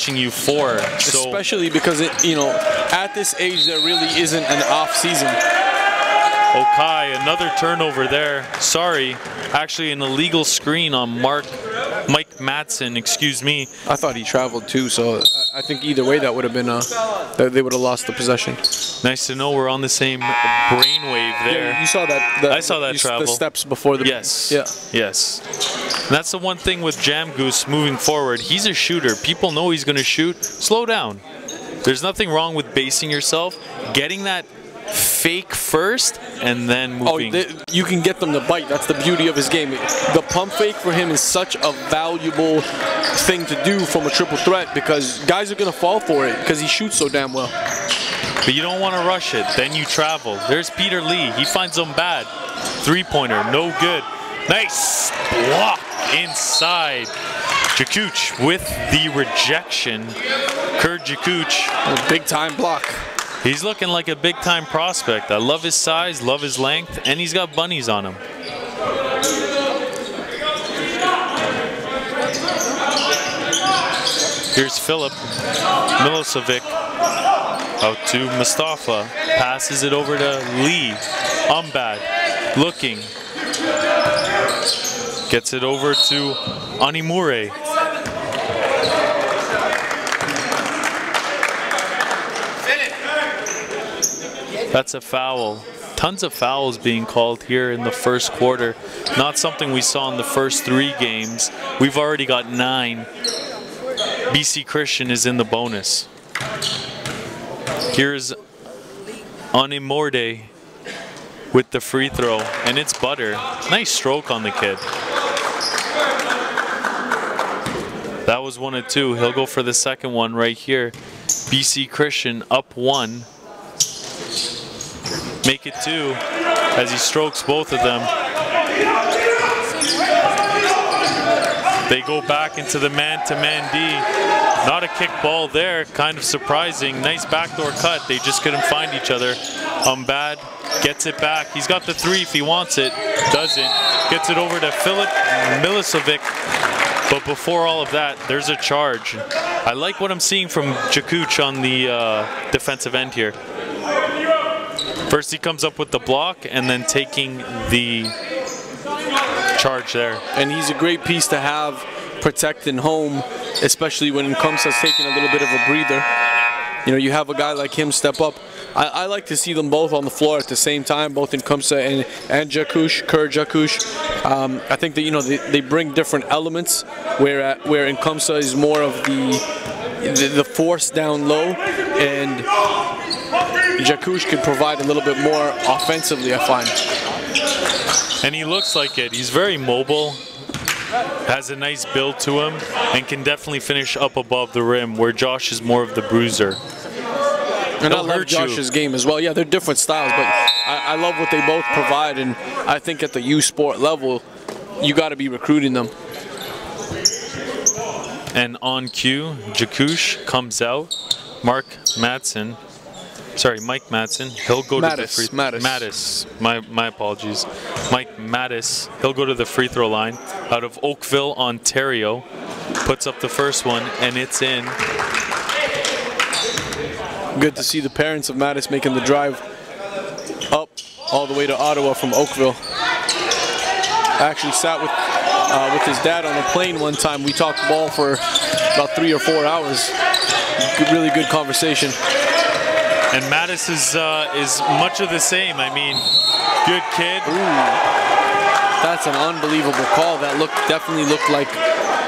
benching you for. So especially because, at this age, there really isn't an off season. Okai, another turnover there. Sorry, actually an illegal screen on Mike Madsen, excuse me. I thought he traveled too, so I think either way that would have been, they would have lost the possession. Nice to know we're on the same brainwave there. Yeah, you saw that. I saw that travel. The steps before the. Yes. Yeah. Yes. And that's the one thing with Jam Goose moving forward. He's a shooter. People know he's going to shoot. Slow down. There's nothing wrong with basing yourself, getting that fake first, and then moving. You can get them to bite. That's the beauty of his game. The pump fake for him is such a valuable thing to do from a triple threat because guys are going to fall for it because he shoots so damn well. But you don't want to rush it. Then you travel. There's Peter Lee. He finds them bad. Three-pointer, no good. Nice block inside. Jakuch with the rejection. Kurt Jakuch. A big-time block. He's looking like a big-time prospect. I love his size, love his length, and he's got bunnies on him. Here's Filip Milosevic out to Mustafa. Passes it over to Lee. Umbad looking. Gets it over to Animure. That's a foul. Tons of fouls being called here in the first quarter. Not something we saw in the first 3 games. We've already got 9. BC Christian is in the bonus. Here's Animorde with the free throw, and it's butter. Nice stroke on the kid. That was 1 of 2. He'll go for the second one right here. BC Christian up 1. Make it 2 as he strokes both of them. They go back into the man-to-man D. Not a kick ball there, kind of surprising. Nice backdoor cut. They just couldn't find each other. Umbad gets it back. He's got the 3 if he wants it. Doesn't. Gets it over to Filip Milosevic. But before all of that, there's a charge. I like what I'm seeing from Jakuch on the defensive end here. First he comes up with the block and then taking the charge there. And he's a great piece to have protecting home, especially when Nkomsa's taking a little bit of a breather. You have a guy like him step up. I like to see them both on the floor at the same time, both Nkomsa and Jakuch, Kurt Jakuch. I think that they bring different elements, where Nkomsa is more of the force down low, and Jakuch can provide a little bit more offensively, I find. And he looks like it. He's very mobile, has a nice build to him, and can definitely finish up above the rim, where Josh is more of the bruiser. And I love Josh's game as well. Yeah, they're different styles, but I love what they both provide, and I think at the U Sport level, you got to be recruiting them. And on cue, Jakuch comes out. Mike Madsen. He'll go to the free Mattis. My apologies. Mike Mattis. He'll go to the free throw line out of Oakville, Ontario. Puts up the first one, and it's in. Good to see the parents of Mattis making the drive up all the way to Ottawa from Oakville. I actually sat with his dad on a plane one time. We talked ball for about 3 or 4 hours. Really good conversation. And Mattis is much of the same. I mean, good kid. Ooh, that's an unbelievable call. That definitely looked like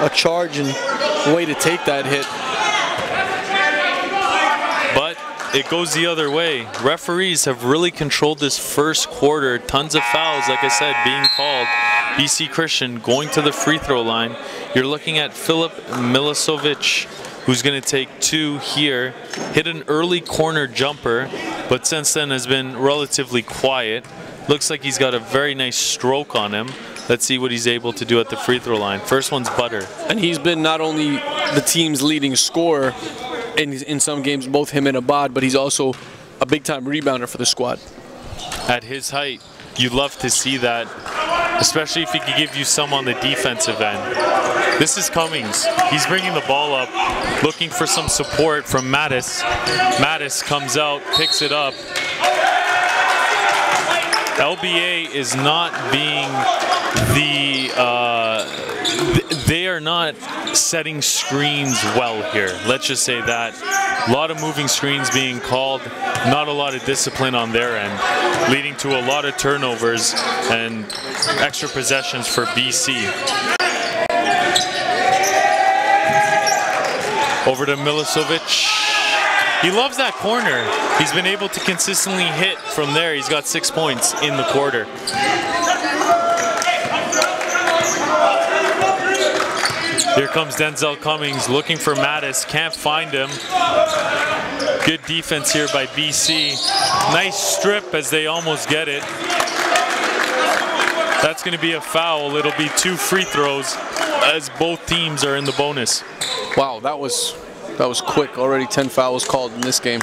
a charge and way to take that hit. But it goes the other way. Referees have really controlled this first quarter. Tons of fouls, like I said, being called. BC Christian going to the free throw line. You're looking at Filip Milosevic, who's going to take 2 here. Hit an early corner jumper, but since then has been relatively quiet. Looks like he's got a very nice stroke on him. Let's see what he's able to do at the free throw line. First one's butter. And he's been not only the team's leading scorer in some games, both him and Abad, but he's also a big-time rebounder for the squad. At his height, you'd love to see that, especially if he could give you some on the defensive end. This is Cummings. He's bringing the ball up, looking for some support from Mattis. Mattis comes out, picks it up. LBA is not being they are not setting screens well here. Let's just say that. A lot of moving screens being called, not a lot of discipline on their end, leading to a lot of turnovers and extra possessions for BC. Over to Milicevic. He loves that corner. He's been able to consistently hit from there. He's got 6 points in the quarter. Here comes Denzel Cummings looking for Mattis. Can't find him. Good defense here by BC. Nice strip as they almost get it. That's going to be a foul. It'll be 2 free throws as both teams are in the bonus. Wow, that was quick. Already 10 fouls called in this game.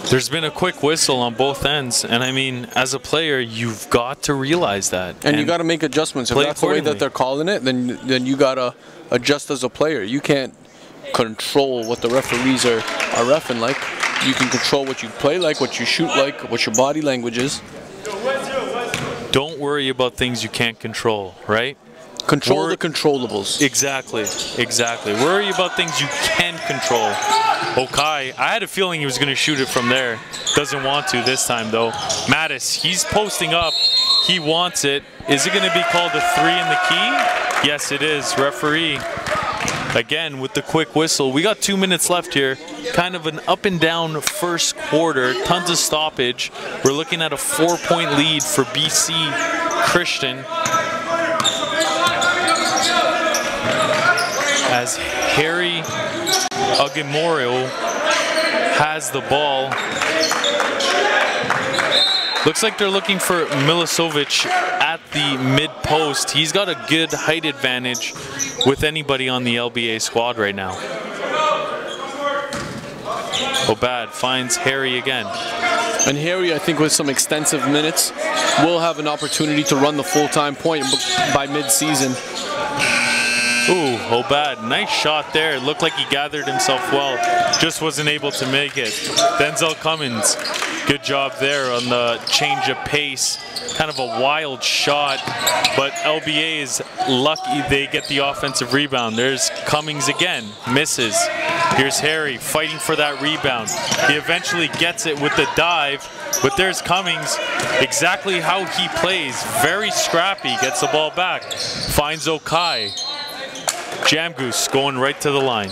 There's been a quick whistle on both ends, and I mean, as a player, you've got to realize that. And you got to make adjustments. If that's the way that they're calling it, then you got to adjust as a player. You can't control what the referees are reffing like. You can control what you play like, what you shoot like, what your body language is. Don't worry about things you can't control, right? Control the controllables. Exactly, exactly. Worry about things you can control. Okai, I had a feeling he was going to shoot it from there. Doesn't want to this time, though. Mattis, he's posting up. He wants it. Is it going to be called a 3 in the key? Yes, it is. Referee, again, with the quick whistle. We got 2 minutes left here. Kind of an up and down first quarter. Tons of stoppage. We're looking at a 4-point lead for BC Christian. As Harry Aguimorio has the ball. Looks like they're looking for Milicevic at the mid-post. He's got a good height advantage with anybody on the LBA squad right now. Obad finds Harry again. And Harry, I think with some extensive minutes, will have an opportunity to run the full-time point by mid-season. Ooh, Obad, nice shot there. It looked like he gathered himself well. Just wasn't able to make it. Denzel Cummings, good job there on the change of pace. Kind of a wild shot, but LBA is lucky they get the offensive rebound. There's Cummings again, misses. Here's Harry fighting for that rebound. He eventually gets it with the dive, but there's Cummings, exactly how he plays. Very scrappy, gets the ball back, finds Okai. Jamgoose going right to the line.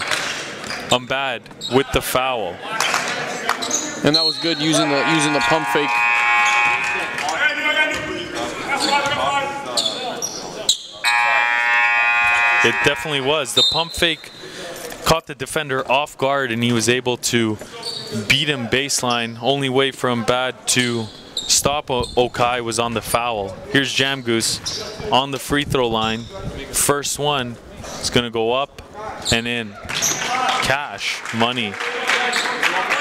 Bad with the foul. And that was good using the pump fake. It definitely was. The pump fake caught the defender off guard and he was able to beat him baseline. Only way for Bad to stop Okai was on the foul. Here's Jamgoose on the free throw line. First one. It's going to go up and in. Cash, money.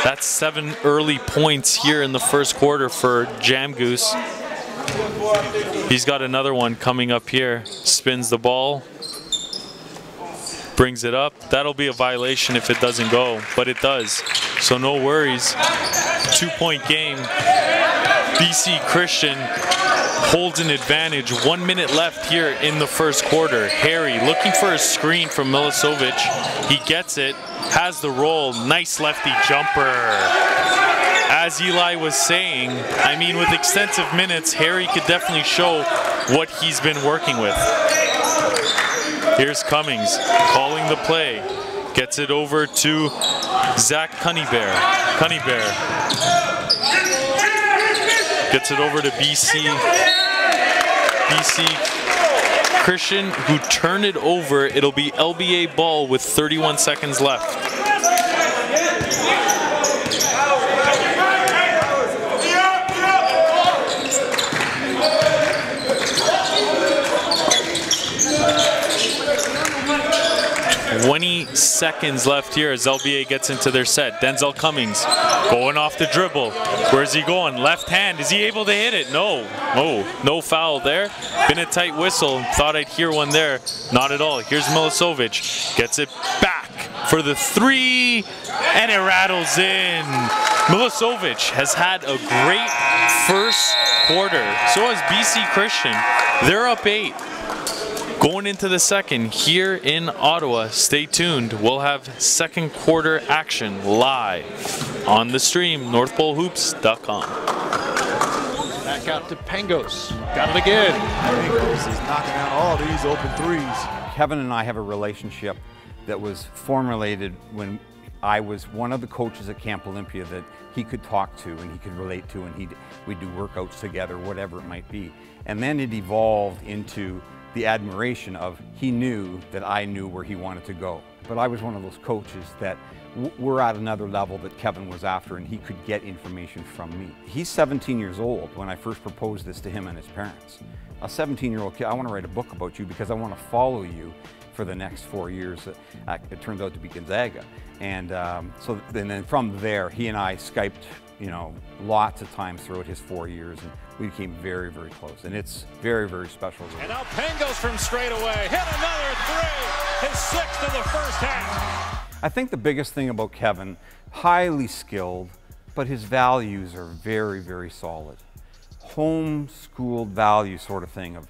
That's 7 early points here in the first quarter for Jamgoose. He's got another one coming up here. Spins the ball. Brings it up. That'll be a violation if it doesn't go, but it does. So no worries. 2-point game. BC Christian holds an advantage. 1 minute left here in the first quarter. Harry looking for a screen from Milicevic. He gets it, has the roll. Nice lefty jumper. As Eli was saying, I mean, with extensive minutes, Harry could definitely show what he's been working with. Here's Cummings calling the play. Gets it over to Zach Cunnybear. Gets it over to BC Christian, who turned it over. It'll be LBA ball with 31 seconds left. 20 seconds left here as LBA gets into their set. Denzel Cummings going off the dribble. Where's he going? Left hand. Is he able to hit it? No. Oh, no foul there. Been a tight whistle. Thought I'd hear one there. Not at all. Here's Milicevic. Gets it back for the three, and it rattles in. Milicevic has had a great first quarter. So has BC Christian. They're up 8. Going into the second here in Ottawa. Stay tuned. We'll have second quarter action live on the stream, NorthPoleHoops.com. Back out to Pangos. Got it again. Pangos is knocking out all these open threes. Kevin and I have a relationship that was formulated when I was one of the coaches at Camp Olympia that he could talk to and he could relate to, and we'd do workouts together, whatever it might be. And then it evolved into the admiration of he knew that I knew where he wanted to go. But I was one of those coaches that we're at another level that Kevin was after, and he could get information from me. He's 17 years old when I first proposed this to him and his parents. A 17-year-old kid, I want to write a book about you because I want to follow you for the next 4 years. It turned out to be Gonzaga. And then from there, he and I Skyped, you know, lots of times throughout his 4 years, and we became very, very close. And it's very, very special. And now Pangos from straight away. Hit another three. His 6th of the first half. I think the biggest thing about Kevin, highly skilled, but his values are very, very solid. Home-schooled value sort of thing of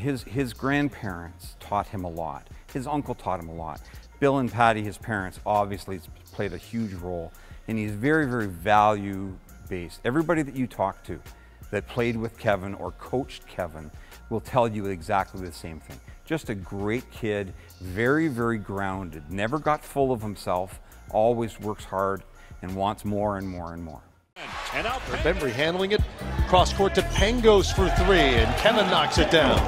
his grandparents taught him a lot. His uncle taught him a lot. Bill and Patty, his parents, obviously played a huge role, and he's very, very value-based. Everybody that you talk to that played with Kevin or coached Kevin will tell you exactly the same thing. Just a great kid, very, very grounded, never got full of himself, always works hard and wants more and more and more. And now Bembry handling it cross court to Pangos for 3, and Kevin knocks it down.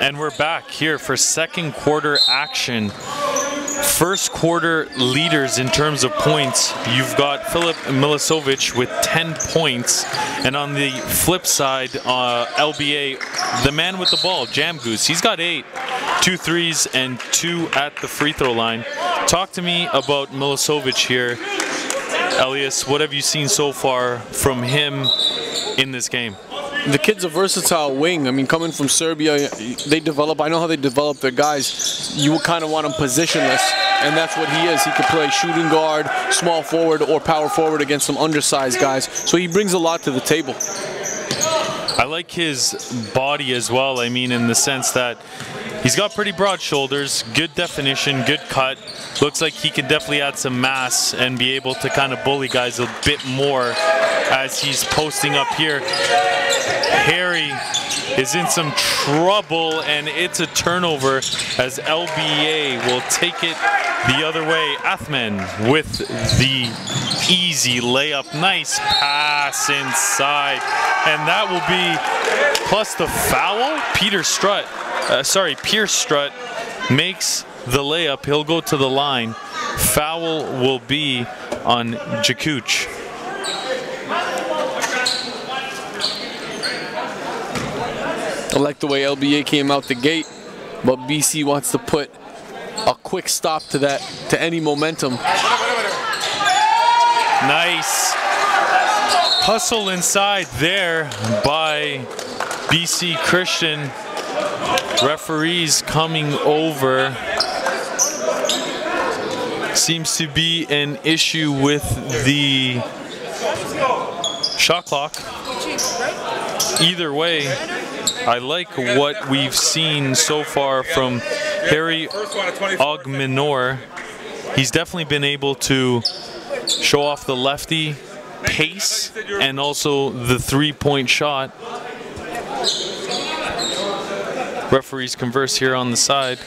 And we're back here for second quarter action. First quarter leaders in terms of points. You've got Filip Milicevic with 10 points. And on the flip side, LBA, the man with the ball, Jam Goose, he's got 8. 2 threes and 2 at the free throw line. Talk to me about Milicevic here. Elias, what have you seen so far from him in this game? The kid's a versatile wing. I mean, coming from Serbia, they develop, I know how they develop their guys. You kind of want him positionless, and that's what he is. He could play shooting guard, small forward, or power forward against some undersized guys. So he brings a lot to the table. I like his body as well. I mean, in the sense that he's got pretty broad shoulders, good definition, good cut. Looks like he can definitely add some mass and be able to kind of bully guys a bit more as he's posting up here. Harry is in some trouble, and it's a turnover as LBA will take it the other way. Athman with the easy layup. Nice pass inside, and that will be plus the foul. Pierce Strut makes the layup. He'll go to the line. Foul will be on Jakuc. I like the way LBA came out the gate, but BC wants to put a quick stop to that, to any momentum. Nice hustle inside there by BC Christian. Referees coming over. Seems to be an issue with the shot clock. Either way, I like what we've seen so far from Harry Ogminor. He's definitely been able to show off the lefty pace and also the three-point shot. Referees converse here on the side.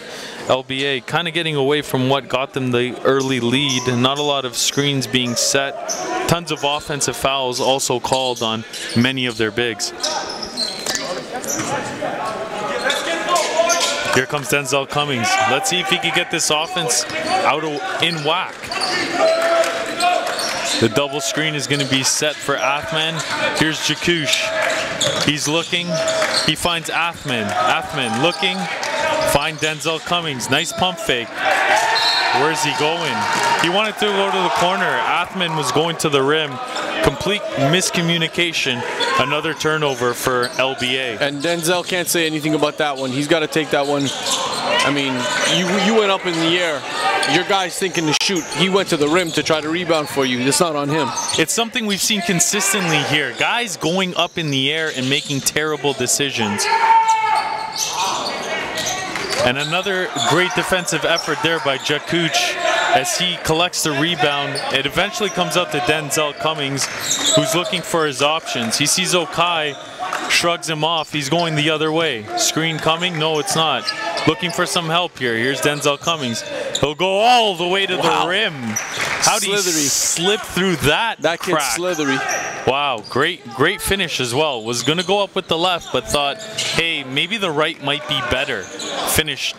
LBA kind of getting away from what got them the early lead. Not a lot of screens being set. Tons of offensive fouls also called on many of their bigs. Here comes Denzel Cummings. Let's see if he can get this offense out in whack. The double screen is going to be set for Athman. Here's Jakuc. He's looking. He finds Athman. Athman looking. Find Denzel Cummings. Nice pump fake. Where's he going? He wanted to go to the corner. Athman was going to the rim. Complete miscommunication. Another turnover for LBA. And Denzel can't say anything about that one. He's got to take that one. I mean, you went up in the air. Your guy's thinking to shoot. He went to the rim to try to rebound for you. It's not on him. It's something we've seen consistently here. Guys going up in the air and making terrible decisions. And another great defensive effort there by Jakuc as he collects the rebound. It eventually comes out to Denzel Cummings, who's looking for his options. He sees Okai, shrugs him off. He's going the other way. Screen coming? No, it's not. Looking for some help here. Here's Denzel Cummings. He'll go all the way to the rim. How do you slip through that That kid's crack? slithery. Wow, great finish as well. Was going to go up with the left, but thought, hey, maybe the right might be better. Finished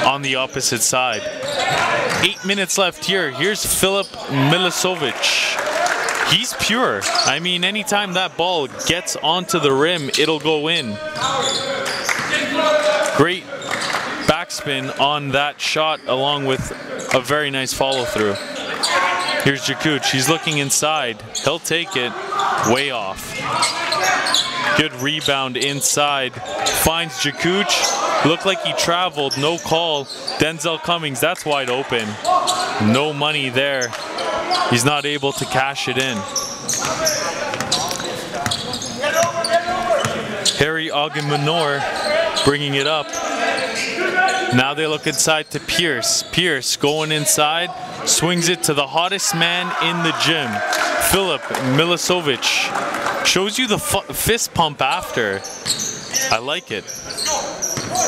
on the opposite side. 8 minutes left here. Here's Filip Milicevic. He's pure. I mean, anytime that ball gets onto the rim, it'll go in. Great backspin on that shot, along with a very nice follow-through. Here's Jakuc. He's looking inside. He'll take it. Way off. Good rebound inside. Finds Jakuc. Looked like he traveled. No call. Denzel Cummings, that's wide open. No money there. He's not able to cash it in. Harry Aguimanor bringing it up. Now they look inside to Pierce. Pierce going inside, swings it to the hottest man in the gym, Filip Milicevic. Shows you the fist pump after. I like it.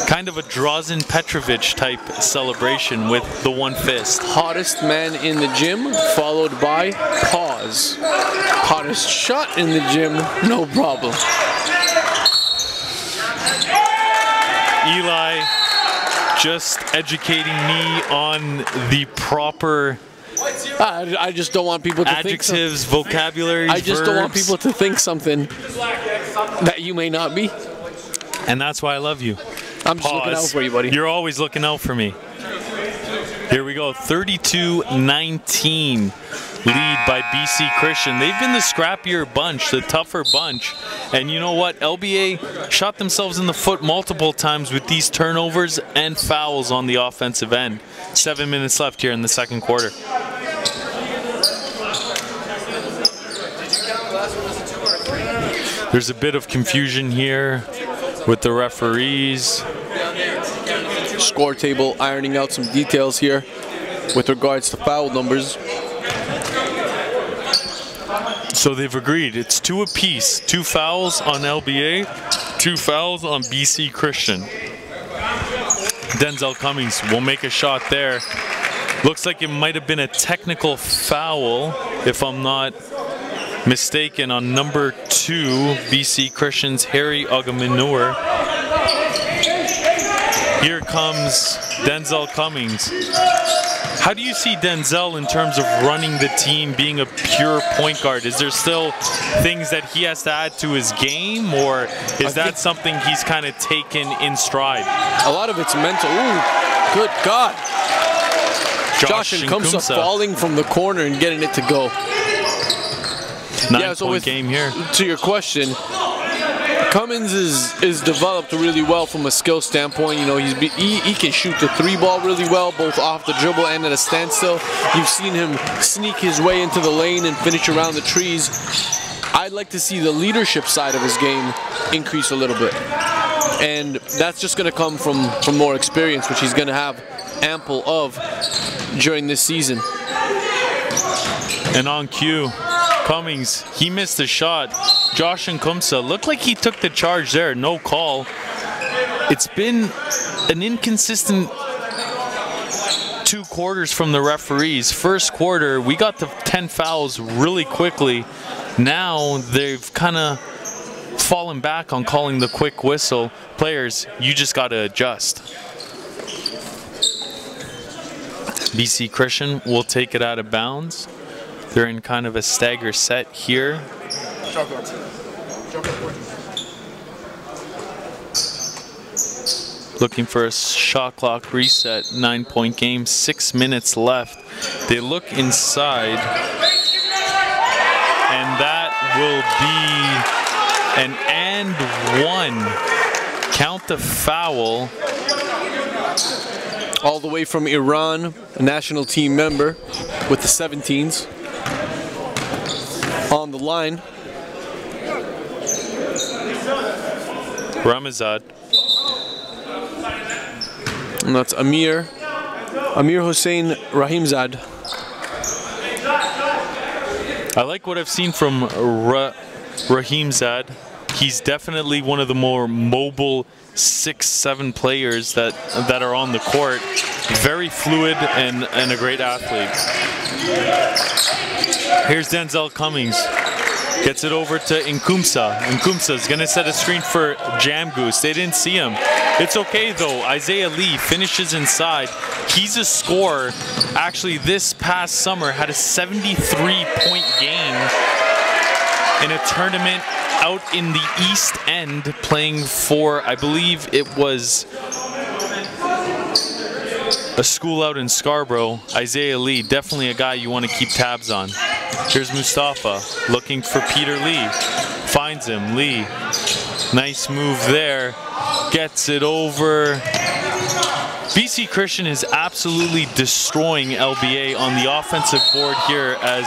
Kind of a Drazen Petrovic type celebration with the one fist. Hottest man in the gym, followed by pause. Hottest shot in the gym, no problem. Eli just educating me on the proper I just don't want people to adjectives, vocabularies, I just don't want verbs. people to think something that you may not be. And that's why I love you. I'm just looking out for you, buddy. You're always looking out for me. Here we go, 32-19 lead by BC Christian. They've been the scrappier bunch, the tougher bunch. And you know what? LBA shot themselves in the foot multiple times with these turnovers and fouls on the offensive end. 7 minutes left here in the second quarter. There's a bit of confusion here with the referees. Score table ironing out some details here with regards to foul numbers. So they've agreed. It's 2 apiece. 2 fouls on LBA, 2 fouls on BC Christian. Denzel Cummings will make a shot there. Looks like it might have been a technical foul, if I'm not mistaken, on number 2, BC Christian's Harry Aguimanor. Here comes Denzel Cummings. How do you see Denzel in terms of running the team, being a pure point guard? Is there still things that he has to add to his game, or is that something he's kind of taken in stride? A lot of it's mental. Ooh, good God. Josh Nkumsa falling from the corner and getting it to go. 9-point game here. To your question, Cummings is developed really well from a skill standpoint. You know, he can shoot the 3-ball really well, both off the dribble and at a standstill. You've seen him sneak his way into the lane and finish around the trees. I'd like to see the leadership side of his game increase a little bit. And that's just going to come from more experience, which he's going to have ample of during this season. And on cue, Cummings, he missed the shot. Josh Nkumsa looked like he took the charge there. No call. It's been an inconsistent 2 quarters from the referees. First quarter, we got to 10 fouls really quickly. Now they've kind of fallen back on calling the quick whistle. Players, you just got to adjust. BC Christian will take it out of bounds. They're in kind of a stagger set here. looking for a shot clock reset. 9-point game, 6 minutes left. They look inside, and that will be an and one. Count the foul. All the way from Iran, a national team member with the 17s on the line. Ramazad. And that's Amir Hossein Rahimzad. I like what I've seen from Rahimzad. He's definitely one of the more mobile 6'7" players that are on the court. Very fluid and a great athlete. Here's Denzel Cummings. Gets it over to Nkumsa. Nkumsa's gonna set a screen for Jam Goose. They didn't see him. It's okay though. Isaiah Lee finishes inside. He's a scorer. Actually, this past summer had a 73-point game in a tournament out in the East End, playing for, I believe it was a school out in Scarborough. Isaiah Lee, definitely a guy you want to keep tabs on. Here's Mustafa looking for Peter Lee. Finds him. Lee. Nice move there. Gets it over. BC Christian is absolutely destroying LBA on the offensive board here, as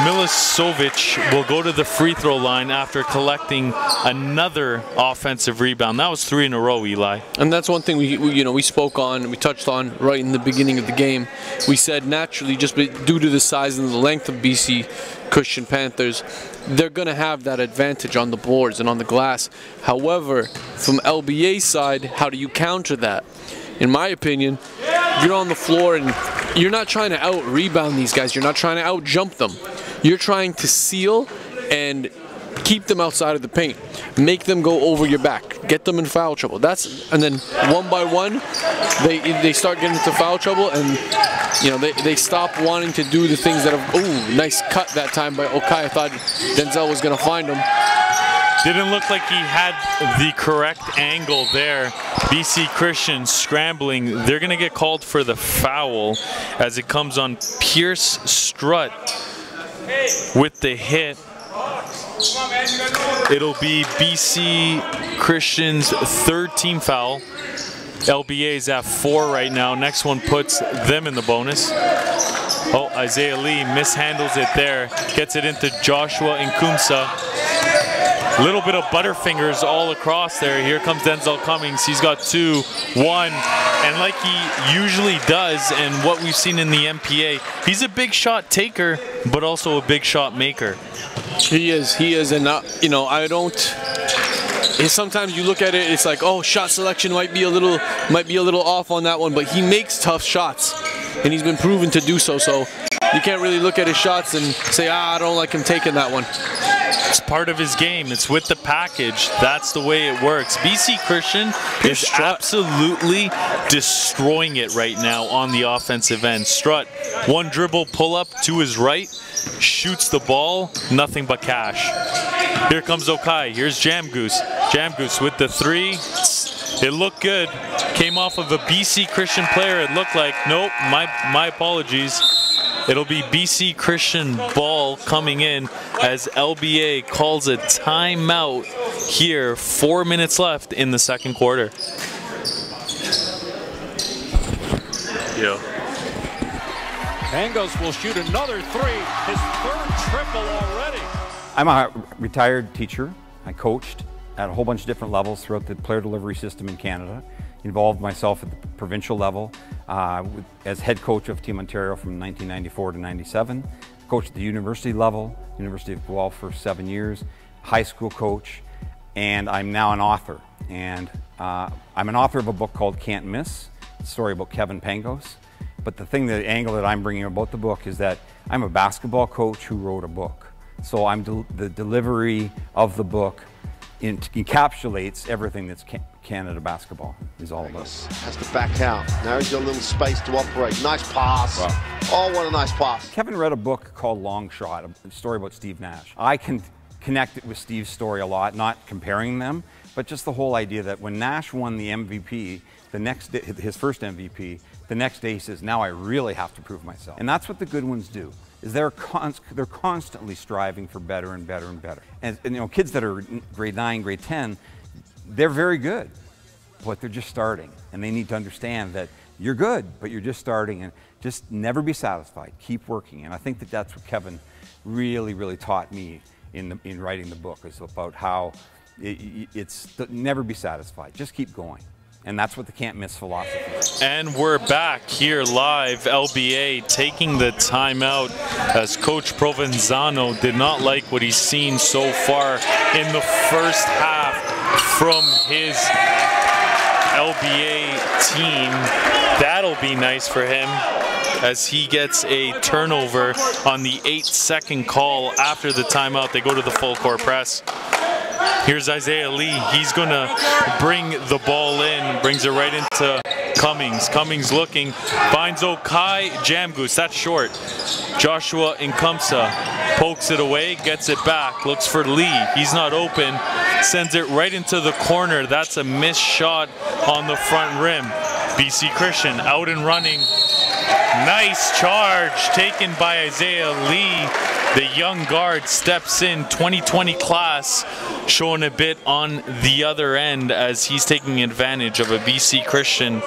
Milicevic will go to the free throw line after collecting another offensive rebound. That was 3 in a row, Eli. And that's one thing we spoke on, we touched on right in the beginning of the game. We said naturally, just due to the size and the length of BC Christian Panthers, they're going to have that advantage on the boards and on the glass. However, from LBA's side, how do you counter that? In my opinion, you're on the floor and you're not trying to out-rebound these guys. You're not trying to out-jump them. You're trying to seal and keep them outside of the paint. Make them go over your back. Get them in foul trouble. And then one by one, they start getting into foul trouble, and they stop wanting to do the things that have. Ooh, nice cut that time by Okai. I thought Denzel was going to find him. Didn't look like he had the correct angle there. BC Christian scrambling. They're going to get called for the foul as it comes on Pierce Strutt with the hit. It'll be BC Christian's 3rd team foul. LBA's at 4 right now. Next one puts them in the bonus. Oh, Isaiah Lee mishandles it there. Gets it into Joshua Nkumsa. Little bit of butterfingers all across there. Here comes Denzel Cummings. He's got 2, 1, and like he usually does, and what we've seen in the MPA, he's a big shot taker, but also a big shot maker. He is, and I don't. Sometimes you look at it, it's like, oh, shot selection might be a little off on that one, but he makes tough shots, and he's been proven to do so. So you can't really look at his shots and say, I don't like him taking that one. It's part of his game. It's with the package. That's the way it works. BC Christian is absolutely destroying it right now on the offensive end. Strutt, one dribble pull up to his right, shoots the ball, nothing but cash. Here comes Okai. Here's Jam Goose. Jam Goose with the 3. It looked good. Came off of a BC Christian player. It looked like, nope, my apologies. It'll be BC Christian ball coming in as LBA calls a timeout here. 4 minutes left in the second quarter. Yeah. Pangos will shoot another 3, his 3rd triple already. I'm a retired teacher. I coached at a whole bunch of different levels throughout the player delivery system in Canada. Involved myself at the provincial level as head coach of Team Ontario from 1994 to 97. Coached at the university level, University of Guelph for 7 years, high school coach, and I'm now an author. And I'm an author of a book called Can't Miss, a story about Kevin Pangos. But the angle that I'm bringing about the book is that I'm a basketball coach who wrote a book. So the delivery of the book encapsulates everything that's Canada basketball is all about. Has to back out. Now he's got a little space to operate. Nice pass. Wow. Oh, what a nice pass. Kevin read a book called Long Shot, a story about Steve Nash. I can connect it with Steve's story a lot, not comparing them, but just the whole idea that when Nash won the MVP, the next day, his first MVP, the next day he says, now I really have to prove myself. And that's what the good ones do, is they're constantly striving for better and better and better. And you know, kids that are grade 9, grade 10, they're very good, but they're just starting. And they need to understand that you're good, but you're just starting, and just never be satisfied. Keep working. And I think that that's what Kevin really, really taught me in writing the book, is about how it's never be satisfied. Just keep going. And that's what the can't miss philosophy is. And we're back here live. LBA taking the timeout as Coach Provenzano did not like what he's seen so far in the first half from his LBA team. That'll be nice for him as he gets a turnover on the 8-second call after the timeout. They go to the full court press. Here's Isaiah Lee. He's going to bring the ball in, brings it right into Cummings. Cummings looking, finds Okai, Jam Goose. That's short. Joshua Nkumsa pokes it away, gets it back, looks for Lee. He's not open, sends it right into the corner. That's a missed shot on the front rim. BC Christian out and running. Nice charge taken by Isaiah Lee. The young guard steps in, 2020 class, showing a bit on the other end as he's taking advantage of a BC Christian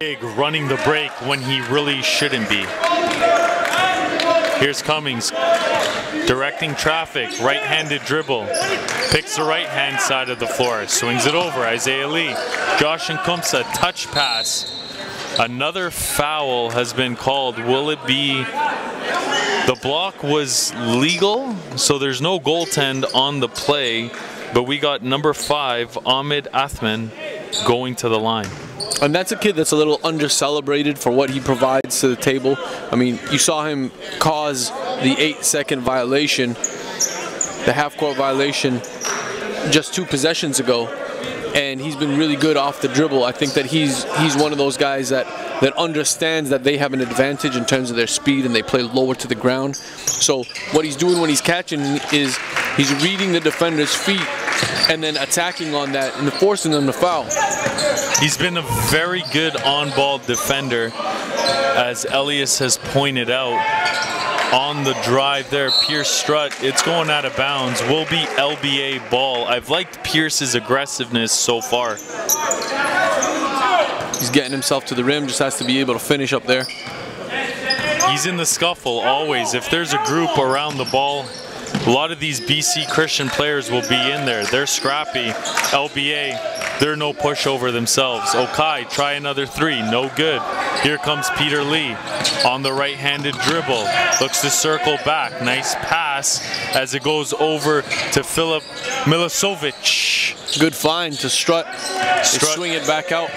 big running the break when he really shouldn't be. Here's Cummings directing traffic, right-handed dribble, picks the right-hand side of the floor, swings it over, Isaiah Lee. Josh Nkumsa, touch pass. Another foul has been called. Will it be? The block was legal, so there's no goaltend on the play, but we got number 5, Ahmed Athman, going to the line. And that's a kid that's a little under-celebrated for what he provides to the table. I mean, you saw him cause the 8-second violation, the half-court violation, just 2 possessions ago. And he's been really good off the dribble. I think that he's one of those guys that understands that they have an advantage in terms of their speed and they play lower to the ground. So what he's doing when he's catching is he's reading the defender's feet and then attacking on that and forcing them to foul. He's been a very good on-ball defender, as Elias has pointed out. On the drive there, Pierce Strutt, it's going out of bounds, will be LBA ball. I've liked Pierce's aggressiveness so far. He's getting himself to the rim, just has to be able to finish up there. He's in the scuffle always. If there's a group around the ball, a lot of these BC Christian players will be in there. They're scrappy. LBA, they're no pushover themselves. Okai, try another 3, no good. Here comes Peter Lee on the right-handed dribble. Looks to circle back. Nice pass as it goes over to Filip Milicevic. Good find to Strutt. Swing it back out.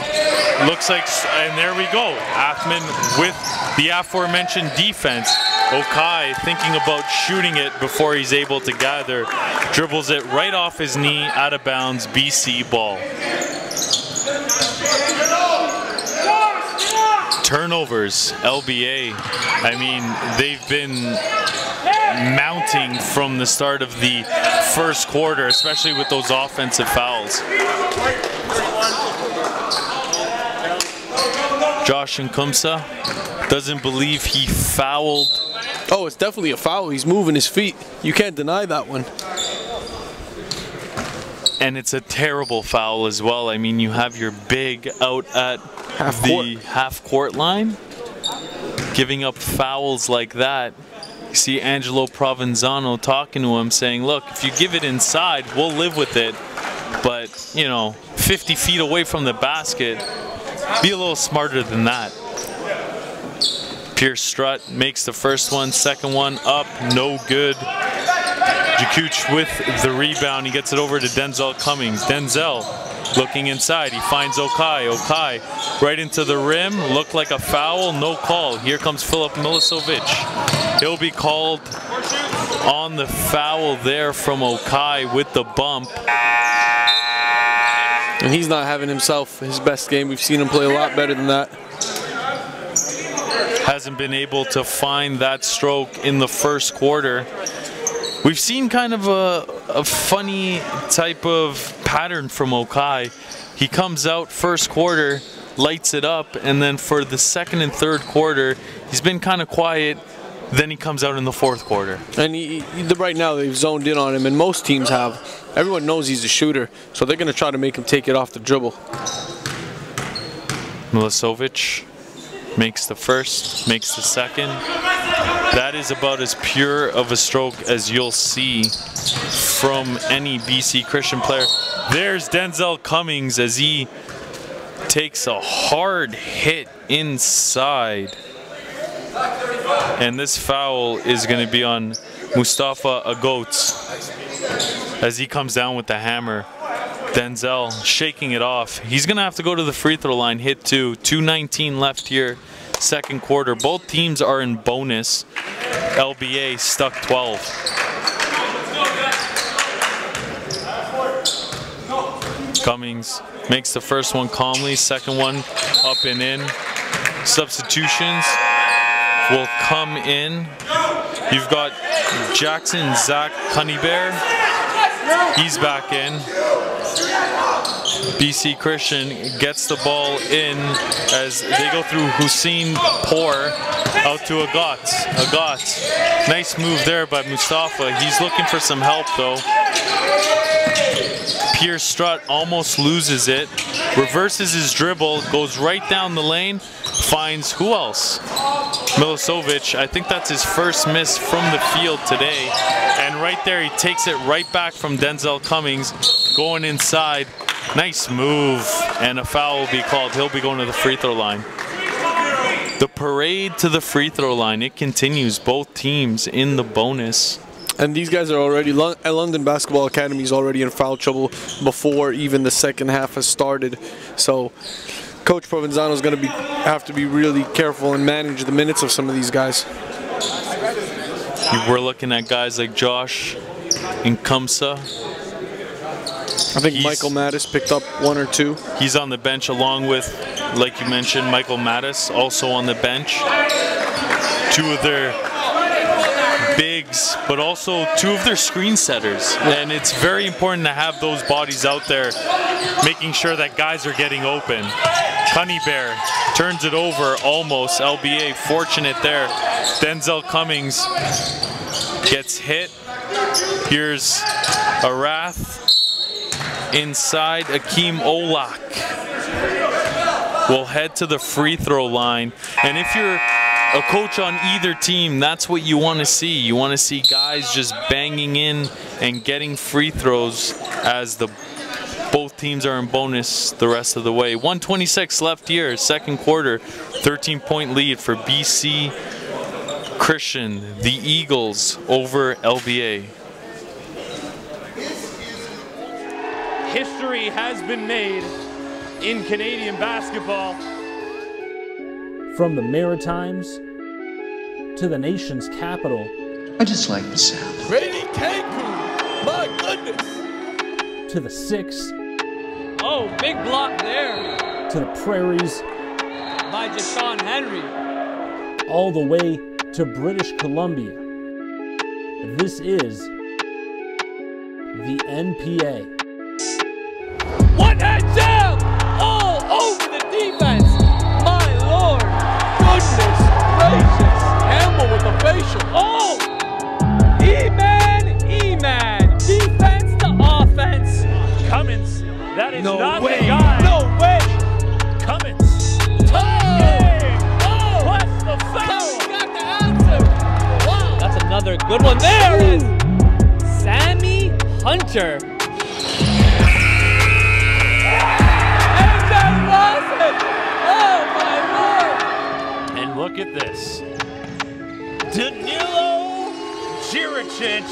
Looks like, and there we go. Athman with the aforementioned defense. Okai thinking about shooting it before he's able to gather. Dribbles it right off his knee, out of bounds, BC ball. Turnovers, LBA. I mean, they've been mounting from the start of the first quarter, especially with those offensive fouls. Josh Nkumsa doesn't believe he fouled. Oh, it's definitely a foul. He's moving his feet. You can't deny that one. And it's a terrible foul as well. I mean, you have your big out at the half-court line, giving up fouls like that. You see Angelo Provenzano talking to him, saying, look, if you give it inside, we'll live with it. But, you know, 50 feet away from the basket, be a little smarter than that. Pierce Strutt makes the first one, second one up, no good. Jakuch with the rebound, he gets it over to Denzel Cummings. Denzel looking inside, he finds Okai. Okai right into the rim, looked like a foul, no call. Here comes Filip Milicevic. He'll be called on the foul there from Okai with the bump. And he's not having himself his best game. We've seen him play a lot better than that. Hasn't been able to find that stroke in the first quarter. We've seen kind of a funny type of pattern from Okai. He comes out first quarter, lights it up, and then for the second and third quarter, he's been kind of quiet. Then he comes out in the fourth quarter. And right now they've zoned in on him, and most teams have. Everyone knows he's a shooter, so they're going to try to make him take it off the dribble. Milicevic makes the first, makes the second. That is about as pure of a stroke as you'll see from any BC Christian player. There's Denzel Cummings as he takes a hard hit inside. And this foul is going to be on Mustafa Agots as he comes down with the hammer. Denzel shaking it off. He's going to have to go to the free throw line, hit 2. 2:19 left here, second quarter. Both teams are in bonus. LBA stuck 12. Cummings makes the first one calmly, second one up and in. Substitutions will come in. You've got Jackson Zach Cunnybear. He's back in. BC Christian gets the ball in as they go through Hussein Pour out to Agots. Agots. Nice move there by Mustafa. He's looking for some help though. Pierce Strutt almost loses it. Reverses his dribble, goes right down the lane, finds who else? Milicevic. I think that's his first miss from the field today. And right there, he takes it right back from Denzel Cummings, going inside. Nice move, and a foul will be called. He'll be going to the free throw line. The parade to the free throw line, it continues. Both teams in the bonus. And these guys are already, London Basketball Academy is already in foul trouble before even the second half has started. So Coach Provenzano is going to have to be really careful and manage the minutes of some of these guys. We're looking at guys like Josh Nkamsa. I think Michael Mattis picked up 1 or 2. He's on the bench along with, like you mentioned, Michael Mattis also on the bench. 2 of their bigs, but also 2 of their screen setters. And it's very important to have those bodies out there making sure that guys are getting open. Cunnybear turns it over almost. LBA fortunate there. Denzel Cummings gets hit. Here's Arath. Inside, Akeem Olak will head to the free throw line. And if you're a coach on either team, that's what you want to see. You want to see guys just banging in and getting free throws as both teams are in bonus the rest of the way. 1:26 left here, second quarter. 13-point lead for BC Christian, the Eagles over LBA. History has been made in Canadian basketball. From the Maritimes to the nation's capital. I just like the sound. Brady Cancun, my goodness. To the 6. Oh, big block there. To the prairies. By Deshaun Henry. All the way to British Columbia. This is the NPA. One hand jam! All over the defense! My lord! Goodness gracious! Campbell with the facial. Oh! E-man! Defense to offense. Cummins, that is not the guy. No way! Cummins. Oh! What's the foul? Got the answer. Wow! That's another good one. There it is! Sammy Hunter. Look at this. Danilo Jiricic.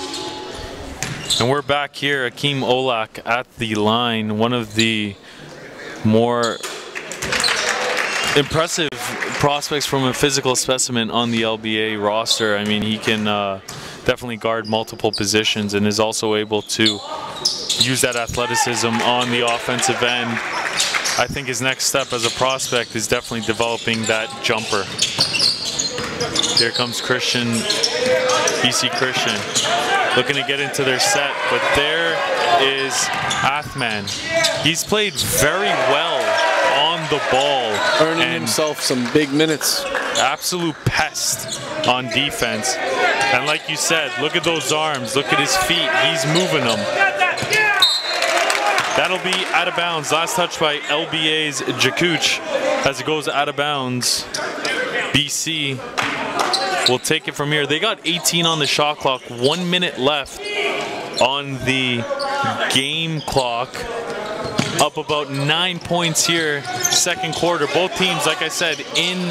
And we're back here, Akeem Olak at the line, one of the more impressive prospects from a physical specimen on the LBA roster. I mean, he can definitely guard multiple positions and is also able to use that athleticism on the offensive end. I think his next step as a prospect is definitely developing that jumper. Here comes Christian, BC Christian. looking to get into their set. But there is Athman. He's played very well on the ball. Earning himself some big minutes. Absolute pest on defense. And like you said, look at those arms, look at his feet, he's moving them. That'll be out of bounds. Last touch by LBA's Jakuch as it goes out of bounds. BC will take it from here. They got 18 on the shot clock, 1 minute left on the game clock. Up about 9 points here, second quarter. Both teams, like I said, in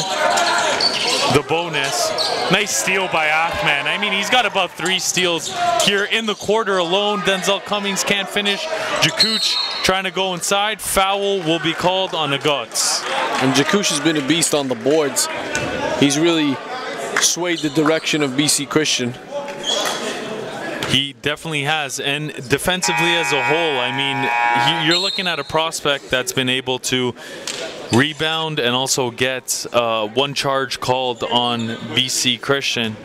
the bonus. Nice steal by Athman. I mean, he's got about 3 steals here in the quarter alone. Denzel Cummings can't finish. Jakuch trying to go inside. Foul will be called on Agots. And Jakuch has been a beast on the boards. He's really swayed the direction of BC Christian. He definitely has, and defensively as a whole, I mean, you're looking at a prospect that's been able to rebound and also get one charge called on BC Christian.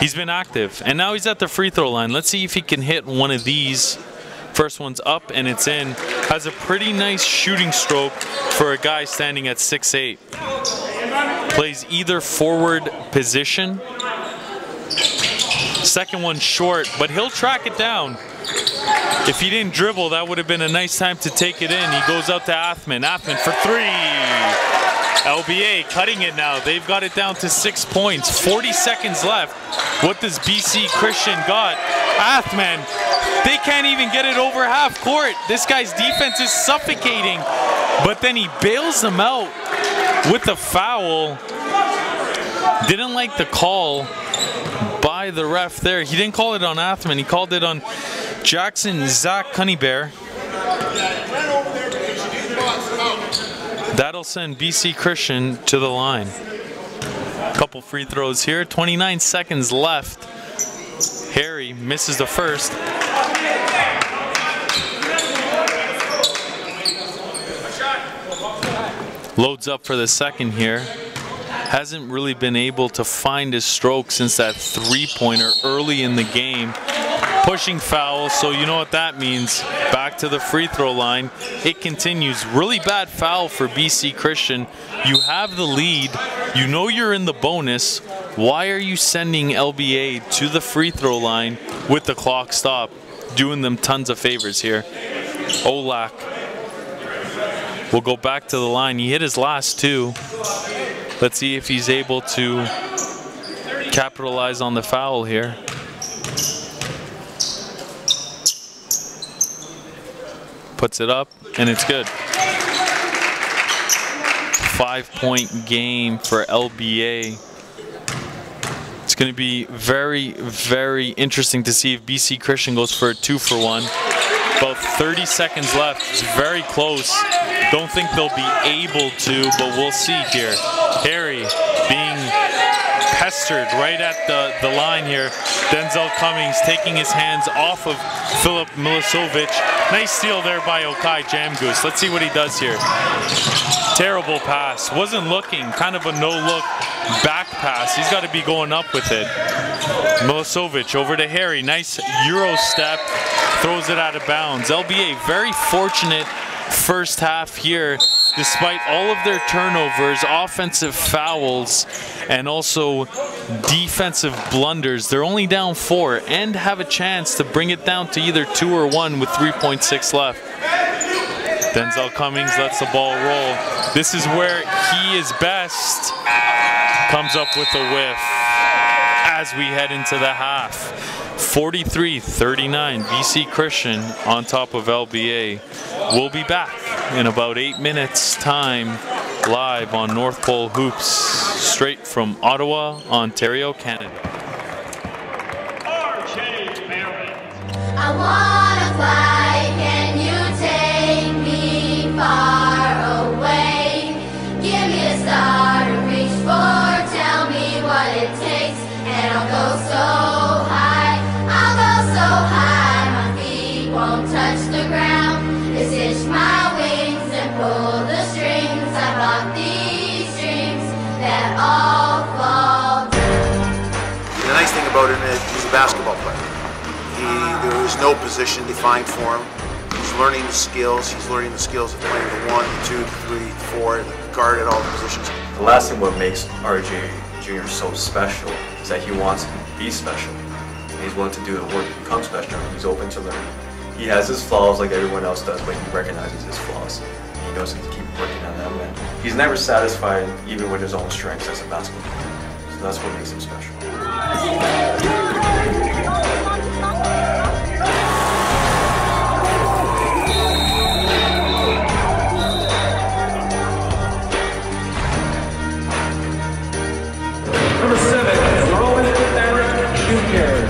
He's been active, and now he's at the free throw line. Let's see if he can hit one of these. First one's up and it's in. Has a pretty nice shooting stroke for a guy standing at 6'8". Plays either forward position. Second one short, but he'll track it down. If he didn't dribble, that would have been a nice time to take it in. He goes out to Athman. Athman for 3. LBA cutting it now. They've got it down to 6 points. 40 seconds left. What does BC Christian got? Athman, they can't even get it over half court. This guy's defense is suffocating. But then he bails them out with the foul. Didn't like the call by the ref there. He didn't call it on Athman. He called it on Jackson Zach Cunnybear. That'll send BC Christian to the line. Couple free throws here. 29 seconds left. Harry misses the first. Loads up for the second here. Hasn't really been able to find his stroke since that three-pointer early in the game. Pushing foul, so you know what that means. Back to the free throw line. It continues. Really bad foul for BC Christian. You have the lead. You know you're in the bonus. Why are you sending LBA to the free throw line with the clock stop? Doing them tons of favors here. Olak will go back to the line. He hit his last 2. Let's see if he's able to capitalize on the foul here. Puts it up, and it's good. 5-point game for LBA. It's going to be very, very interesting to see if BC Christian goes for a 2-for-1. About 30 seconds left. It's very close. Don't think they'll be able to, but we'll see here. Harry being pestered right at the line here. Denzel Cummings taking his hands off of Filip Milicevic. Nice steal there by Okai Jamgoose. Let's see what he does here. Terrible pass. Wasn't looking. Kind of a no-look back pass. He's got to be going up with it. Milicevic over to Harry. Nice Euro step. Throws it out of bounds. LBA very fortunate first half here, despite all of their turnovers, offensive fouls, and also defensive blunders. They're only down 4 and have a chance to bring it down to either 2 or 1 with 3.6 left. Denzel Cummings lets the ball roll. This is where he is best. Comes up with a whiff as we head into the half. 43-39, BC Christian on top of LBA. We'll be back in about 8 minutes time, live on North Pole Hoops, straight from Ottawa, Ontario, Canada. I wanna fly, can you take me far away? Give me a star to reach for, tell me what it takes, and I'll go so high, my feet won't touch the ground. Just hitch my wings and pull the strings. I brought these dreams that all fall through. The nice thing about him is he's a basketball player. There is no position defined for him. He's learning the skills. He's learning the skills of playing the 1, the 2, the 3, the 4, and the guard at all the positions. The last thing what makes RJ Jr. so special is that he wants to be special. And he's willing to do the work to become special. He's open to learn. He has his flaws like everyone else does, but he recognizes his flaws. And he knows to keep working on them. And he's never satisfied even with his own strengths as a basketball player. So that's what makes him special. Number 7, Rowan Eric Jr.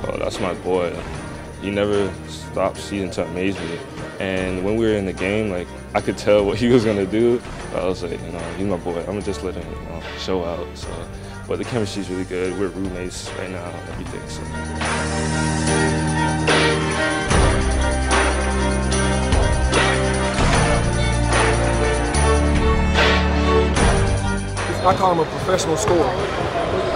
Oh, that's my boy. He never stopped seeing to amaze me. And when we were in the game, like, I could tell what he was gonna do. I was like, you know, he's my boy. I'm gonna just let him, you know, show out. So, but the chemistry's really good. We're roommates right now and everything. So. I call him a professional scorer.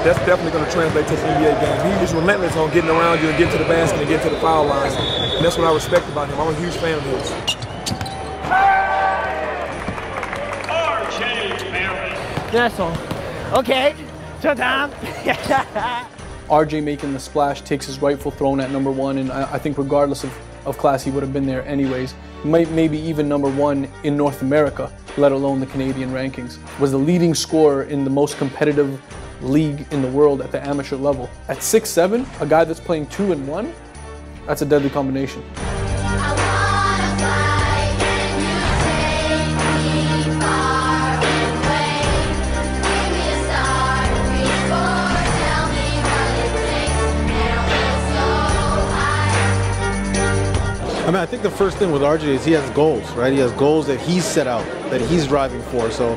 That's definitely going to translate to the NBA game. He's relentless on getting around you and getting to the basket and getting to the foul lines. And that's what I respect about him. I'm a huge fan of his. That's all. Okay, showtime. RJ making the splash takes his rightful throne at number 1, and I think regardless of class, he would have been there anyways. Maybe even number 1 in North America, let alone the Canadian rankings. Was the leading scorer in the most competitive league in the world at the amateur level. At 6'7", a guy that's playing 2 and 1, that's a deadly combination. I mean, I think the first thing with RJ is he has goals, right? He has goals that he's set out, that he's driving for. So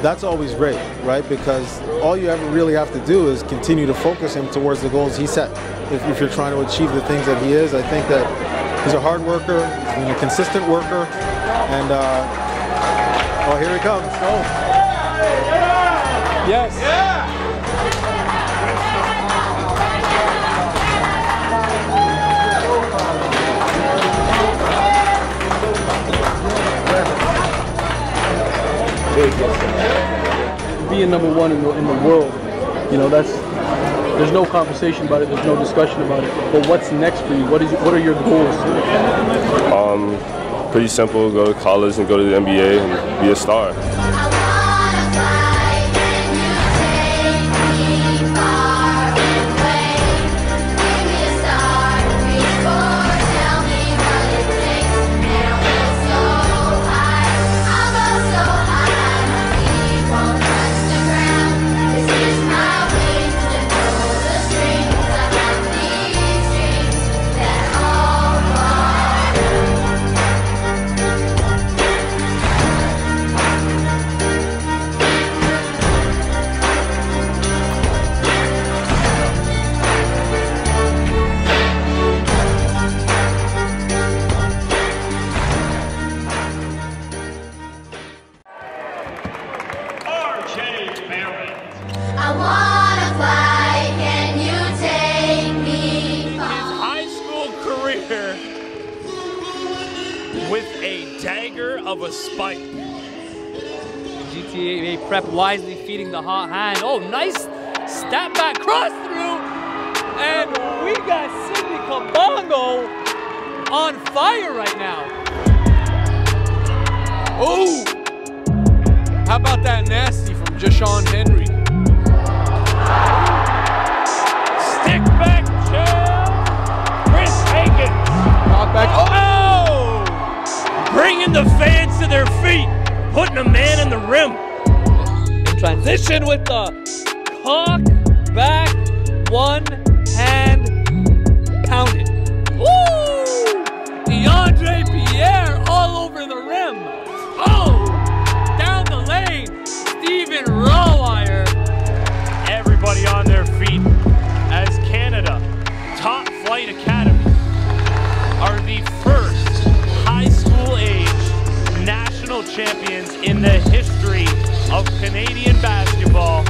that's always great, right? Because all you ever really have to do is continue to focus him towards the goals he set. If you're trying to achieve the things that he is, I think that he's a hard worker, he's a consistent worker, and oh, here he comes. Oh. Yes. Yeah. Being number 1 in the world, you know, there's no conversation about it, there's no discussion about it. But what's next for you? What are your goals? Pretty simple, go to college and go to the NBA and be a star. I wanna fly, can you take me far? His high school career with a dagger of a spike. GTA prep wisely feeding the hot hand. Oh, nice step back, cross through. And we got Sidney Kabongo on fire right now. Oh! How about that nasty from Jashawn Henry? Stick back, Chris Hagan. Knock back. Oh! Bringing the fans to their feet, putting a man in the rim. In transition with the cock back, one hand pounded. Woo! DeAndre Pierre all over the rim. Oh! Down the lane, Stephen Rawwire. Everybody on their feet. champions in the history of Canadian basketball.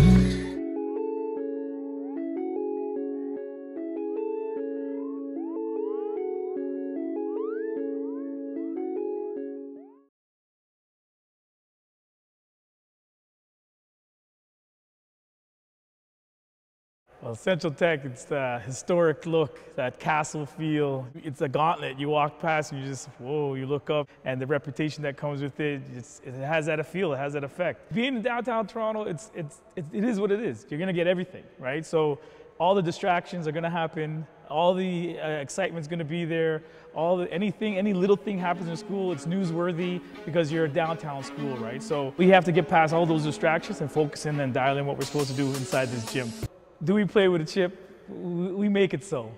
Well, Central Tech, it's the historic look, that castle feel. It's a gauntlet. You walk past and you just, whoa, you look up, and the reputation that comes with it, it has that feel, it has that effect. Being in downtown Toronto, it is what it is. You're gonna get everything, right? So all the distractions are gonna happen, all the excitement's gonna be there, any little thing happens in school, it's newsworthy because you're a downtown school, right? So we have to get past all those distractions and focus in and dial in what we're supposed to do inside this gym. Do we play with a chip? We make it so.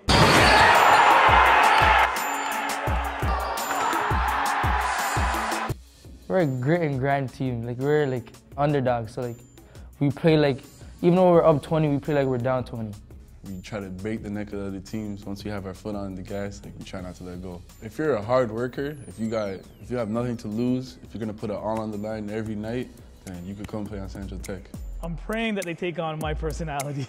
We're a grit and grind team. Like, we're like underdogs. So like, we play like, even though we're up 20, we play like we're down 20. We try to break the neck of the other teams. Once we have our foot on the gas, like, we try not to let go. If you're a hard worker, if you have nothing to lose, if you're gonna put it all on the line every night, then you could come play on Central Tech. I'm praying that they take on my personality.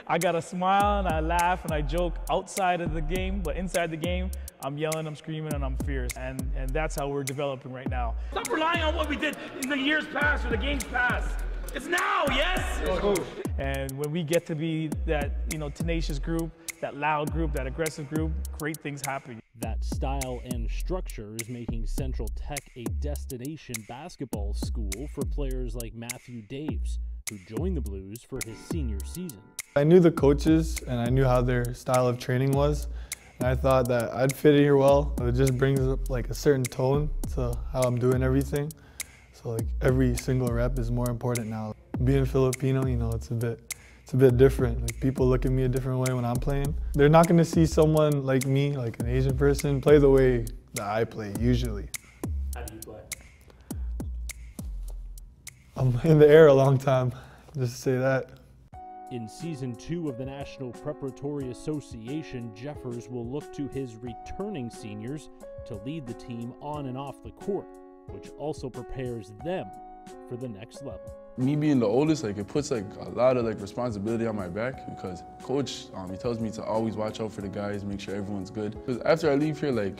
I gotta smile and I laugh and I joke outside of the game, but inside the game, I'm yelling, I'm screaming, and I'm fierce. And that's how we're developing right now. Stop relying on what we did in the years past or the games past. It's now, yes? And when we get to be that, tenacious group, that loud group, that aggressive group, great things happen. That style and structure is making Central Tech a destination basketball school for players like Matthew Daves, who joined the Blues for his senior season. I knew the coaches and I knew how their style of training was. And I thought that I'd fit in here well. It just brings up like a certain tone to how I'm doing everything. So like every single rep is more important now. Being Filipino, it's a bit different. Like, people look at me a different way when I'm playing. They're not gonna see someone like me, like an Asian person, play the way that I play usually. How do you play? I'm in the air a long time, just to say that. In Season 2 of the National Preparatory Association, Jeffers will look to his returning seniors to lead the team on and off the court, which also prepares them for the next level. Me being the oldest, it puts a lot of responsibility on my back, because coach, he tells me to always watch out for the guys, make sure everyone's good. Because after I leave here,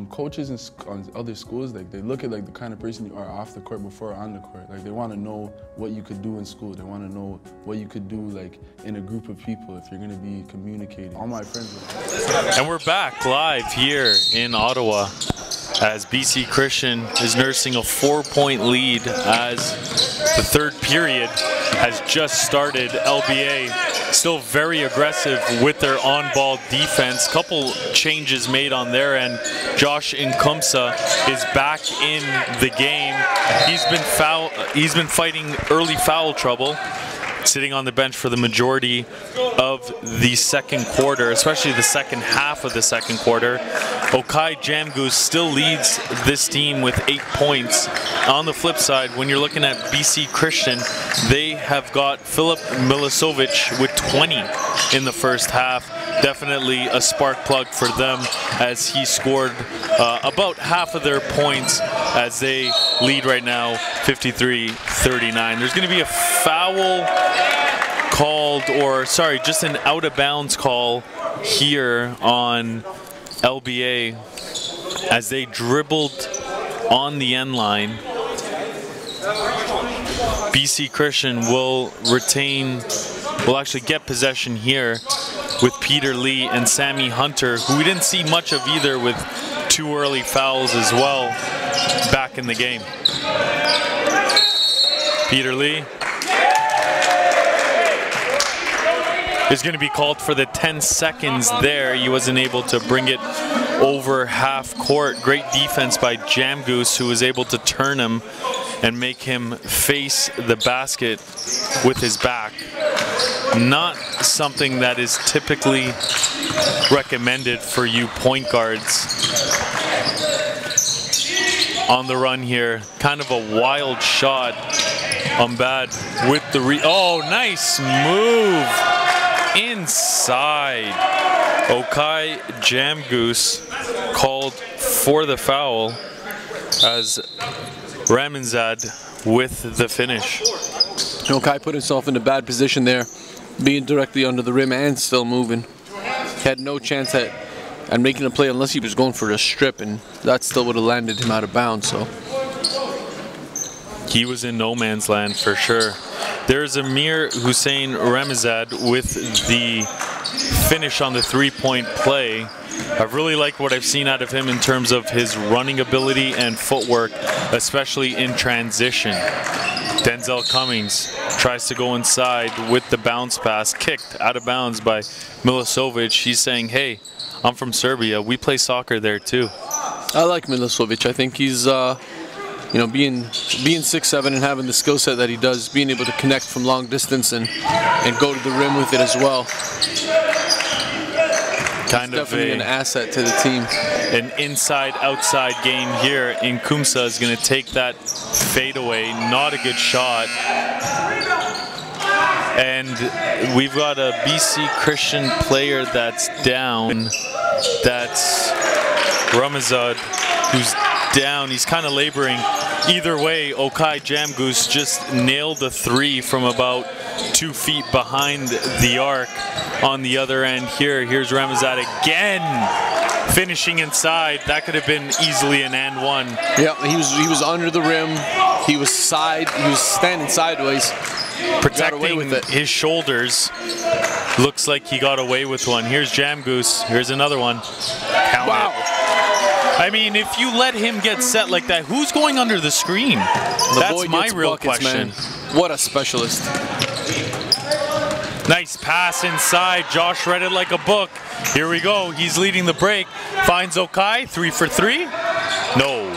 coaches on other schools, they look at the kind of person you are off the court before on the court. They want to know what you could do in school. They want to know what you could do in a group of people if you're going to be communicating. All my friends And we're back live here in Ottawa as BC Christian is nursing a 4-point lead as the third period has just started. LBA still very aggressive with their on-ball defense. Couple changes made on their end. Josh Nkumsa is back in the game. He's been fighting early foul trouble, sitting on the bench for the majority of the second quarter, especially the second half of the second quarter. Okai Jamgoose still leads this team with 8 points. On the flip side, when you're looking at BC Christian, they have got Filip Milicevic with 20 in the first half. Definitely a spark plug for them, as he scored about half of their points as they lead right now 53-39. There's going to be a foul called, just an out of bounds call here on LBA as they dribbled on the end line. BC Christian will actually get possession here with Peter Lee and Sammy Hunter, who we didn't see much of either, with 2 early fouls as well back in the game. Peter Lee is going to be called for the 10 seconds there. He wasn't able to bring it over half court. Great defense by Jamgoose, who was able to turn him and make him face the basket with his back. Not something that is typically recommended for you point guards. On the run here, kind of a wild shot. Bad with the oh, nice move inside. Okai Jamgoose called for the foul. as Ramazad with the finish. Okai put himself in a bad position there, being directly under the rim and still moving. He had no chance at making a play unless he was going for a strip, and that still would have landed him out of bounds. So he was in no man's land for sure. There's Amir Hussein Ramazad with the finish on the three-point play. I really like what I've seen out of him in terms of his running ability and footwork, especially in transition. Denzel Cummings tries to go inside with the bounce pass, kicked out of bounds by Milicevic. He's saying, hey, I'm from Serbia. We play soccer there too. I like Milicevic. I think he's, you know, being 6'7" and having the skill set that he does, being able to connect from long distance and go to the rim with it as well. Kind of definitely an asset to the team. An inside-outside game here. Nkumsa is going to take that fadeaway. Not a good shot. And we've got a BC Christian player that's down. That's Ramazad, who's down. He's kind of laboring. Either way, Okai Jamgoose just nailed the three from about 2 feet behind the arc on the other end here. Here's Ramazad again, finishing inside. That could have been easily an and one. Yeah, he was under the rim. He was standing sideways. Protecting with his shoulders. Looks like he got away with one. Here's Jamgoose. Here's another one. Wow. I mean, if you let him get set like that, who's going under the screen? That's my real question. Man. What a specialist. Nice pass inside. Josh read it like a book. Here we go. He's leading the break. Finds Okai. 3 for 3. No.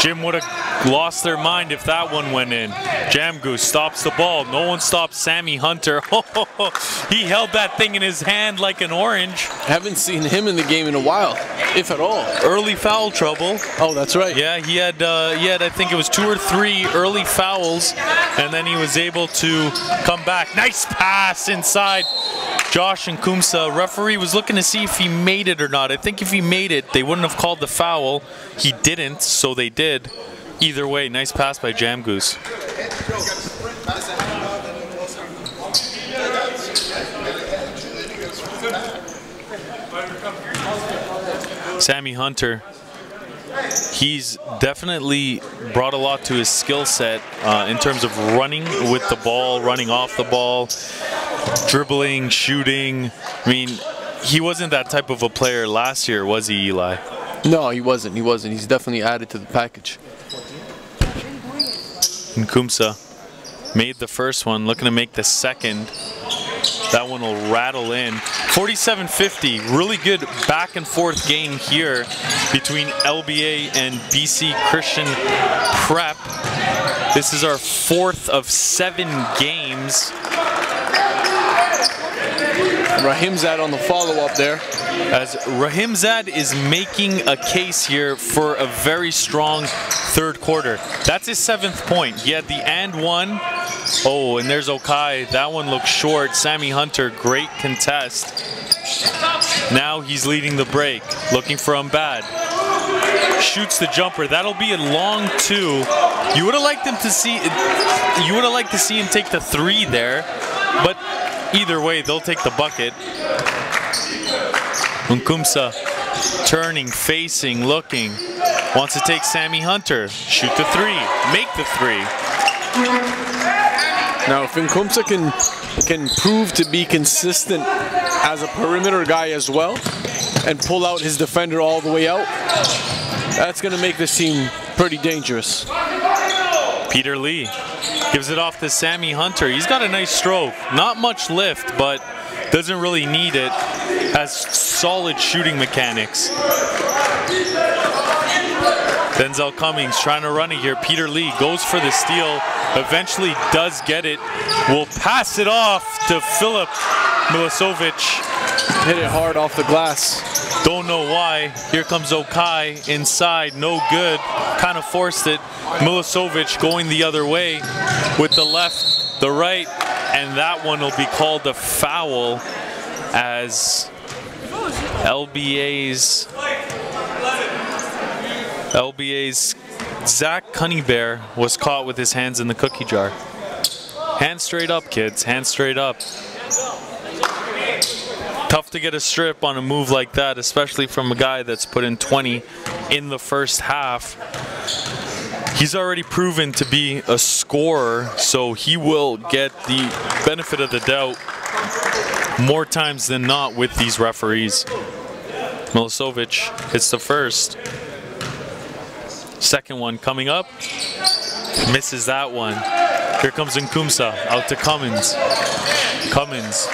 Jim would have lost their mind if that one went in. Jamgoose stops the ball. No one stops Sammy Hunter. He held that thing in his hand like an orange. Haven't seen him in the game in a while, if at all. Early foul trouble. Oh, that's right. Yeah, he had I think it was 2 or 3 early fouls, and then he was able to come back. Nice pass inside. Josh Nkumsa, referee was looking to see if he made it or not. I think if he made it, they wouldn't have called the foul. He didn't, so they did. Either way, nice pass by Jamgoose. Sammy Hunter, he's definitely brought a lot to his skill set in terms of running with the ball, running off the ball, dribbling, shooting. I mean, he wasn't that type of a player last year, was he, Eli? No, he wasn't. He wasn't. He's definitely added to the package. Nkumsa made the first one, looking to make the second. That one will rattle in. 47-50, really good back and forth game here between LBA and BC Christian Prep. This is our 4th of 7 games. Rahimzad on the follow-up there. As Rahimzad is making a case here for a very strong third quarter. That's his 7th point. He had the and one. Oh, and there's Okai. That one looks short. Sammy Hunter, great contest. Now he's leading the break, looking for Umbad. Shoots the jumper. That'll be a long 2. You would have liked him to see. You would have liked to see him take the 3 there, but either way, they'll take the bucket. Nkumsa turning, facing, looking. Wants to take Sammy Hunter. Shoot the 3. Make the 3. Now, if Nkumsa can prove to be consistent as a perimeter guy as well and pull out his defender all the way out, that's going to make this team pretty dangerous. Peter Lee gives it off to Sammy Hunter. He's got a nice stroke. Not much lift, but doesn't really need it. Has solid shooting mechanics. Denzel Cummings trying to run it here. Peter Lee goes for the steal. Eventually does get it. Will pass it off to Filip Milicevic. Hit it hard off the glass. Don't know why. Here comes Okai inside. No good. Kind of forced it. Milicevic going the other way with the left, the right, and that one will be called a foul as LBA's LBA's Zach Cunnybear was caught with his hands in the cookie jar. Hands straight up, kids. Hands straight up. Tough to get a strip on a move like that, especially from a guy that's put in 20 in the first half. He's already proven to be a scorer, so he will get the benefit of the doubt more times than not with these referees. Milicevic hits the first. Second one coming up. Misses that one. Here comes Nkumsa out to Cummins. Cummins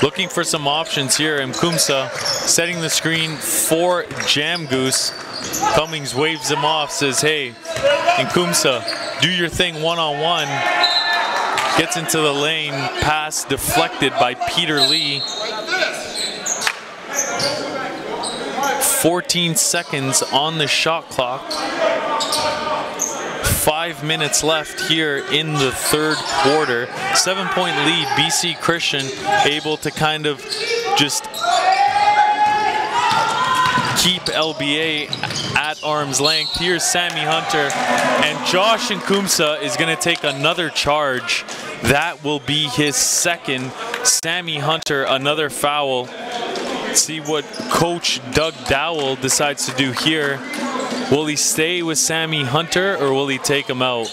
looking for some options here. Nkumsa setting the screen for Jam Goose. Cummings waves him off, says, hey, Nkumsa, do your thing one-on-one. Gets into the lane, pass deflected by Peter Lee. 14 seconds on the shot clock. 5 minutes left here in the third quarter. 7-point lead, BC Christian able to kind of just keep LBA at arm's length. Here's Sammy Hunter, and Josh Nkumsa is going to take another charge. That will be his second. Sammy Hunter, another foul. Let's see what Coach Doug Dowell decides to do here. Will he stay with Sammy Hunter or will he take him out?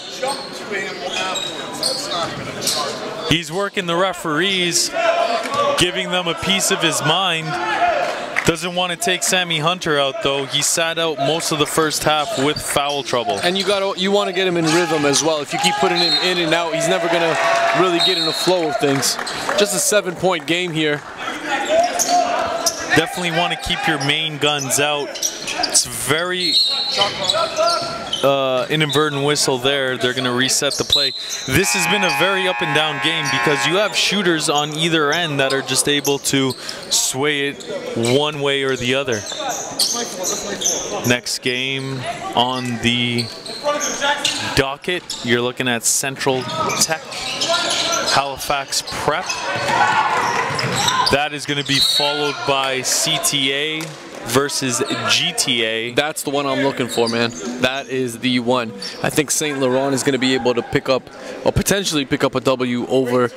He's working the referees, giving them a piece of his mind. Doesn't want to take Sammy Hunter out though. He sat out most of the first half with foul trouble. And you want to get him in rhythm as well. If you keep putting him in and out, he's never going to really get in the flow of things. Just a 7-point game here. Definitely want to keep your main guns out. It's very inadvertent whistle there. They're going to reset the play. This has been a very up and down game because you have shooters on either end that are just able to sway it one way or the other. Next game on the docket, you're looking at Central Tech, Halifax Prep. That is going to be followed by CTA versus GTA. That's the one I'm looking for, man. That is the one. I think St. Laurent is going to be able to pick up, or potentially pick up a W over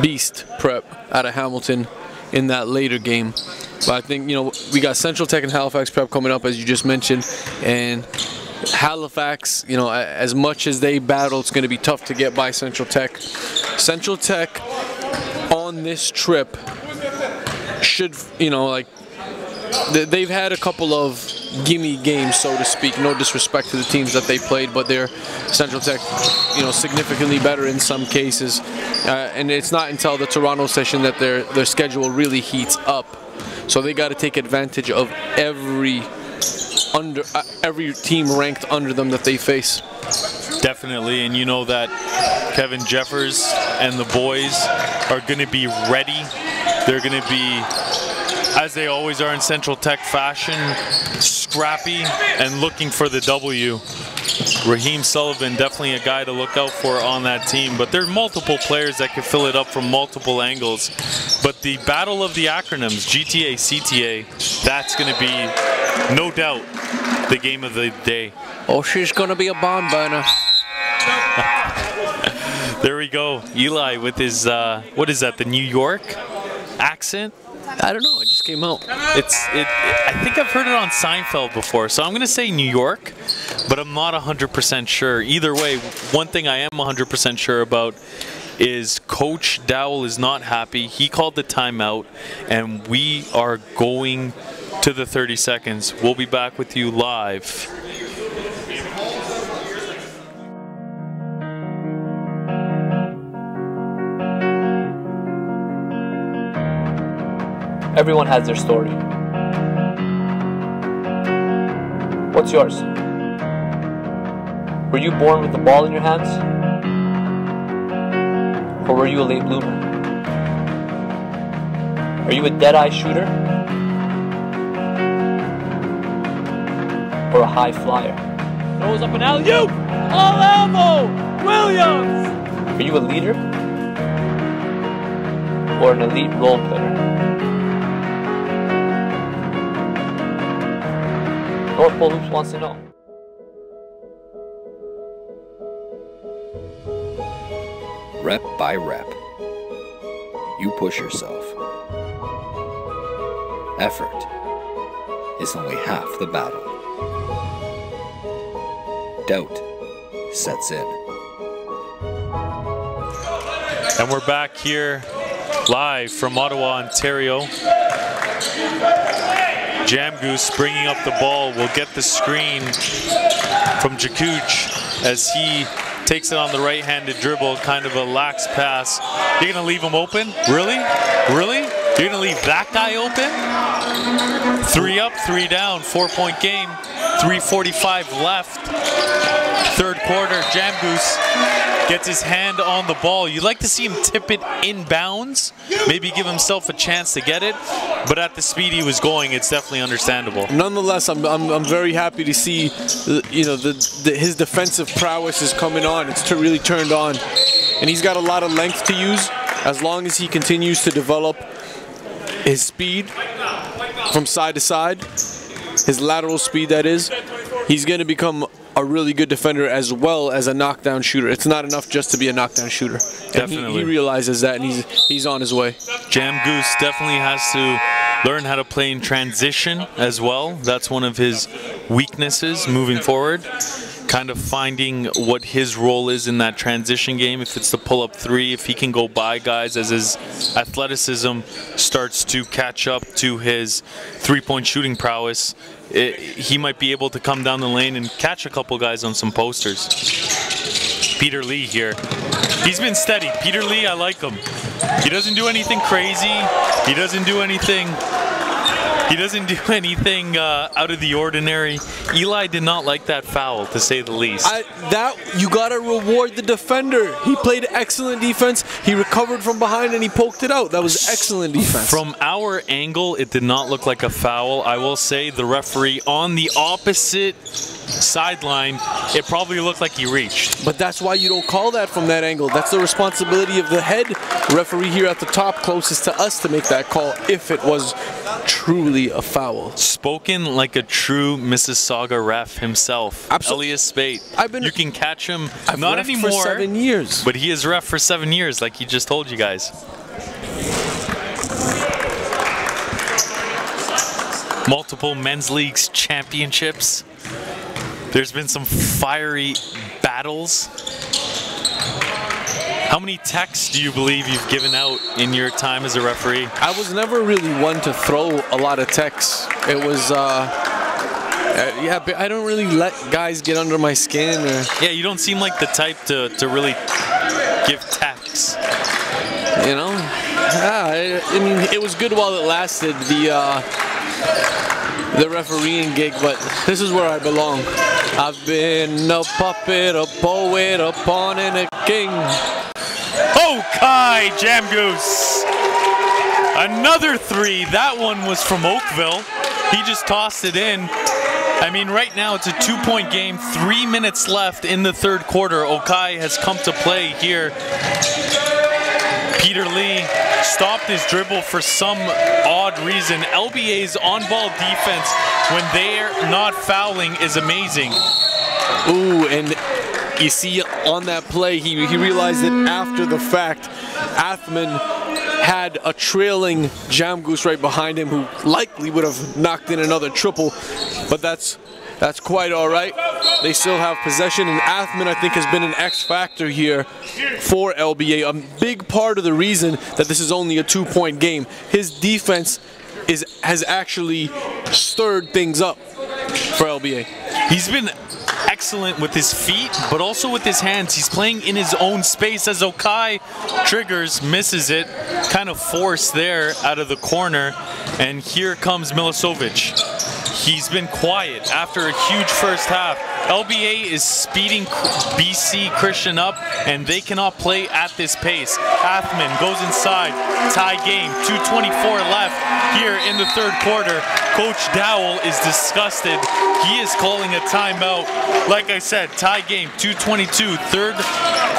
Beast Prep out of Hamilton in that later game. But I think, you know, we got Central Tech and Halifax Prep coming up, as you just mentioned, and Halifax, you know, as much as they battle, it's going to be tough to get by Central Tech. Central Tech on this trip should, you know, like, they've had a couple of gimme games, so to speak. No disrespect to the teams that they played, but they're Central Tech, you know, significantly better in some cases. And it's not until the Toronto session that their schedule really heats up. So they got to take advantage of every team ranked under them that they face. Definitely, and you know that Kevin Jeffers and the boys are going to be ready. They're going to be, as they always are in Central Tech fashion, scrappy and looking for the W. Raheem Sullivan, definitely a guy to look out for on that team, but there are multiple players that can fill it up from multiple angles. But the battle of the acronyms, GTA, CTA, that's going to be, no doubt, the game of the day. Oh, she's going to be a bomb burner. There we go. Eli with his, what is that, the New York accent? I don't know, it just came out. I think I've heard it on Seinfeld before, so I'm going to say New York, but I'm not 100% sure. Either way, one thing I am 100% sure about is Coach Dowell is not happy. He called the timeout, and we are going to the 30 seconds. We'll be back with you live. Everyone has their story. What's yours? Were you born with the ball in your hands? Or were you a late bloomer? Are you a dead-eye shooter? Or a high flyer? Throws up an alley-oop! All elbow! Williams! Are you a leader? Or an elite role player? North Pole Hoops wants to know. Rep by rep, you push yourself. Effort is only half the battle. Doubt sets in. And we're back here live from Ottawa, Ontario. Jamgoose bringing up the ball will get the screen from Jakuch as he takes it on the right-handed dribble, kind of a lax pass. You're gonna leave him open? Really? Really? You're gonna leave that guy open? 3 up, 3 down, 4-point game, 3:45 left. Third quarter, Jamgoose gets his hand on the ball. You'd like to see him tip it inbounds, maybe give himself a chance to get it, but at the speed he was going, it's definitely understandable. Nonetheless, I'm very happy to see, you know, his defensive prowess is coming on. It's really turned on, and he's got a lot of length to use. As long as he continues to develop his speed from side to side, his lateral speed that is, he's going to become a really good defender as well as a knockdown shooter. It's not enough just to be a knockdown shooter. Definitely. He realizes that, and he's on his way. Jamgoose definitely has to learn how to play in transition as well. That's one of his weaknesses moving forward. Kind of finding what his role is in that transition game. If it's the pull-up three, if he can go by guys as his athleticism starts to catch up to his three-point shooting prowess, he might be able to come down the lane and catch a couple guys on some posters. Peter Lee here. He's been steady. Peter Lee, I like him. He doesn't do anything crazy. He doesn't do anything out of the ordinary. Eli did not like that foul, to say the least. You gotta reward the defender. He played excellent defense. He recovered from behind and he poked it out. That was excellent defense. From our angle, it did not look like a foul. I will say the referee on the opposite sideline, it probably looked like he reached. But that's why you don't call that from that angle. That's the responsibility of the head referee here at the top, closest to us, to make that call if it was truly a foul. Spoken like a true Mississauga ref himself. Absolutely. Elias Spate. You can catch him, I've not reffed anymore. for 7 years. But he is ref for 7 years, like he just told you guys. Multiple men's leagues championships. There's been some fiery battles. How many techs do you believe you've given out in your time as a referee? I was never really one to throw a lot of techs. It was, yeah, but I don't really let guys get under my skin. Yeah, you don't seem like the type to really give techs. You know? Yeah, I mean, it was good while it lasted, the refereeing gig, but this is where I belong. I've been a puppet, a poet, a pawn, and a king. Okai Jamgoose. Another three. That one was from Oakville. He just tossed it in. I mean, right now it's a 2-point game. 3 minutes left in the third quarter. Okai has come to play here. Peter Lee stopped his dribble for some odd reason. LBA's on-ball defense when they're not fouling is amazing. Ooh, and you see on that play, he realized that after the fact, Athman had a trailing Jamgoose right behind him who likely would have knocked in another triple, but that's quite all right. They still have possession, and Athman, I think, has been an X factor here for LBA. A big part of the reason that this is only a 2-point game. His defense has actually stirred things up for LBA. He's been excellent with his feet, but also with his hands. He's playing in his own space as Okai triggers, misses it, kind of forced there out of the corner, and here comes Milicevic. He's been quiet after a huge first half. LBA is speeding BC Christian up, and they cannot play at this pace. Athman goes inside, tie game, 2:24 left here in the third quarter. Coach Dowell is disgusted. He is calling a timeout. Like I said, tie game, 2:22, third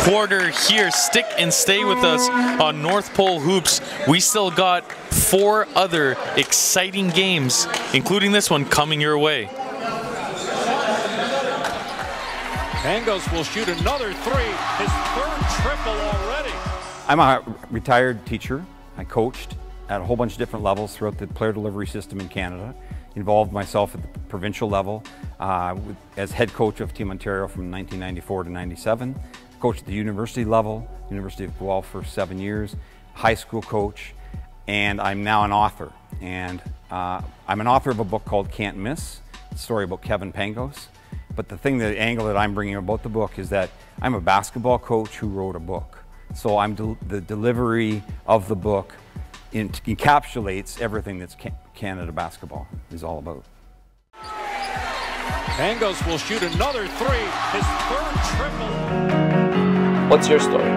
quarter here. Stick and stay with us on North Pole Hoops. We still got 4 other exciting games, including this one, coming your way. Pangos will shoot another three, his third triple already. I'm a retired teacher. I coached at a whole bunch of different levels throughout the player delivery system in Canada. Involved myself at the provincial level as head coach of Team Ontario from 1994 to 97. Coached at the university level, University of Guelph for 7 years, high school coach, and I'm now an author. And I'm an author of a book called Can't Miss, a story about Kevin Pangos. But the angle that I'm bringing about the book is that I'm a basketball coach who wrote a book. So the delivery of the book encapsulates everything that's Canada basketball is all about. Pangos will shoot another three, his third triple. What's your story?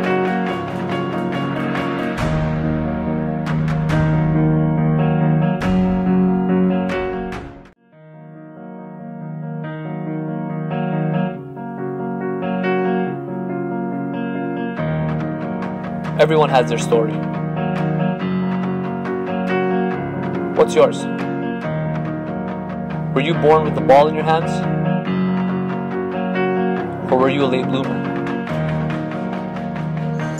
Everyone has their story. What's yours? Were you born with the ball in your hands? Or were you a late bloomer?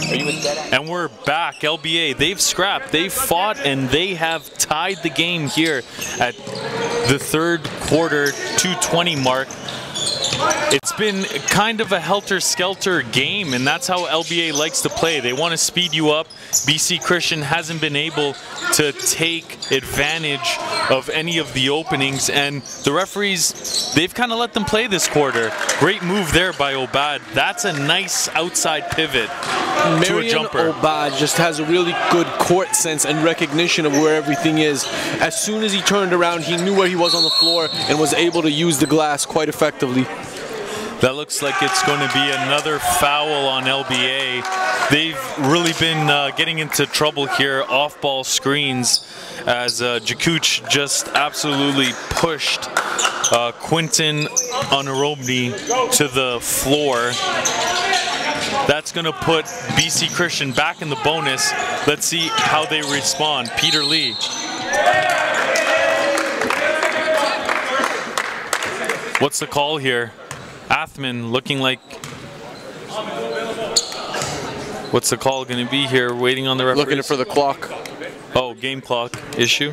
Are you a dead end? And we're back. LBA, they've scrapped, they've fought, and they have tied the game here at the third quarter, 2:20 mark. It's been kind of a helter-skelter game, and that's how LBA likes to play. They want to speed you up. BC Christian hasn't been able to take advantage of any of the openings, and the referees, they've kind of let them play this quarter. Great move there by Obad. That's a nice outside pivot to a jumper. Obad just has a really good court sense and recognition of where everything is. As soon as he turned around, he knew where he was on the floor and was able to use the glass quite effectively. That looks like it's going to be another foul on LBA. They've really been getting into trouble here, off-ball screens, as Jakuch just absolutely pushed Quinton Onarobny to the floor. That's going to put BC Christian back in the bonus. Let's see how they respond. Peter Lee. What's the call here? Athman looking like, what's the call going to be here? Waiting on the referee. Looking for the clock. Oh, game clock issue.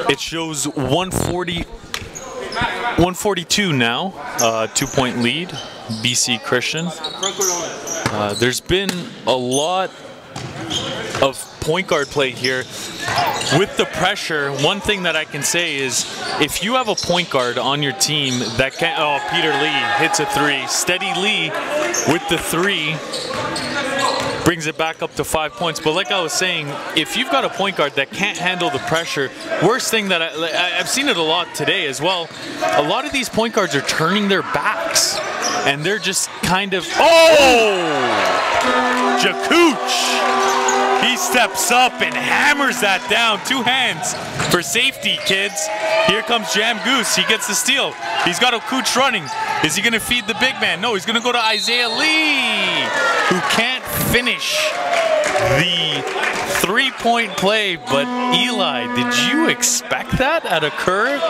It shows 142 now, 2-point lead, BC Christian. There's been a lot of point guard play here. With the pressure, one thing that I can say is if you have a point guard on your team that can, oh, Peter Lee hits a three. Steady Lee with the three brings it back up to 5 points. But like I was saying, if you've got a point guard that can't handle the pressure, worst thing that I've seen it a lot today as well, a lot of these point guards are turning their backs and they're just kind of, oh! Jakuch! He steps up and hammers that down. Two hands for safety, kids. Here comes Jam Goose. He gets the steal. He's got Okuch running. Is he going to feed the big man? No, he's going to go to Isaiah Lee, who can't finish the three-point play. But Eli, did you expect that at a curve?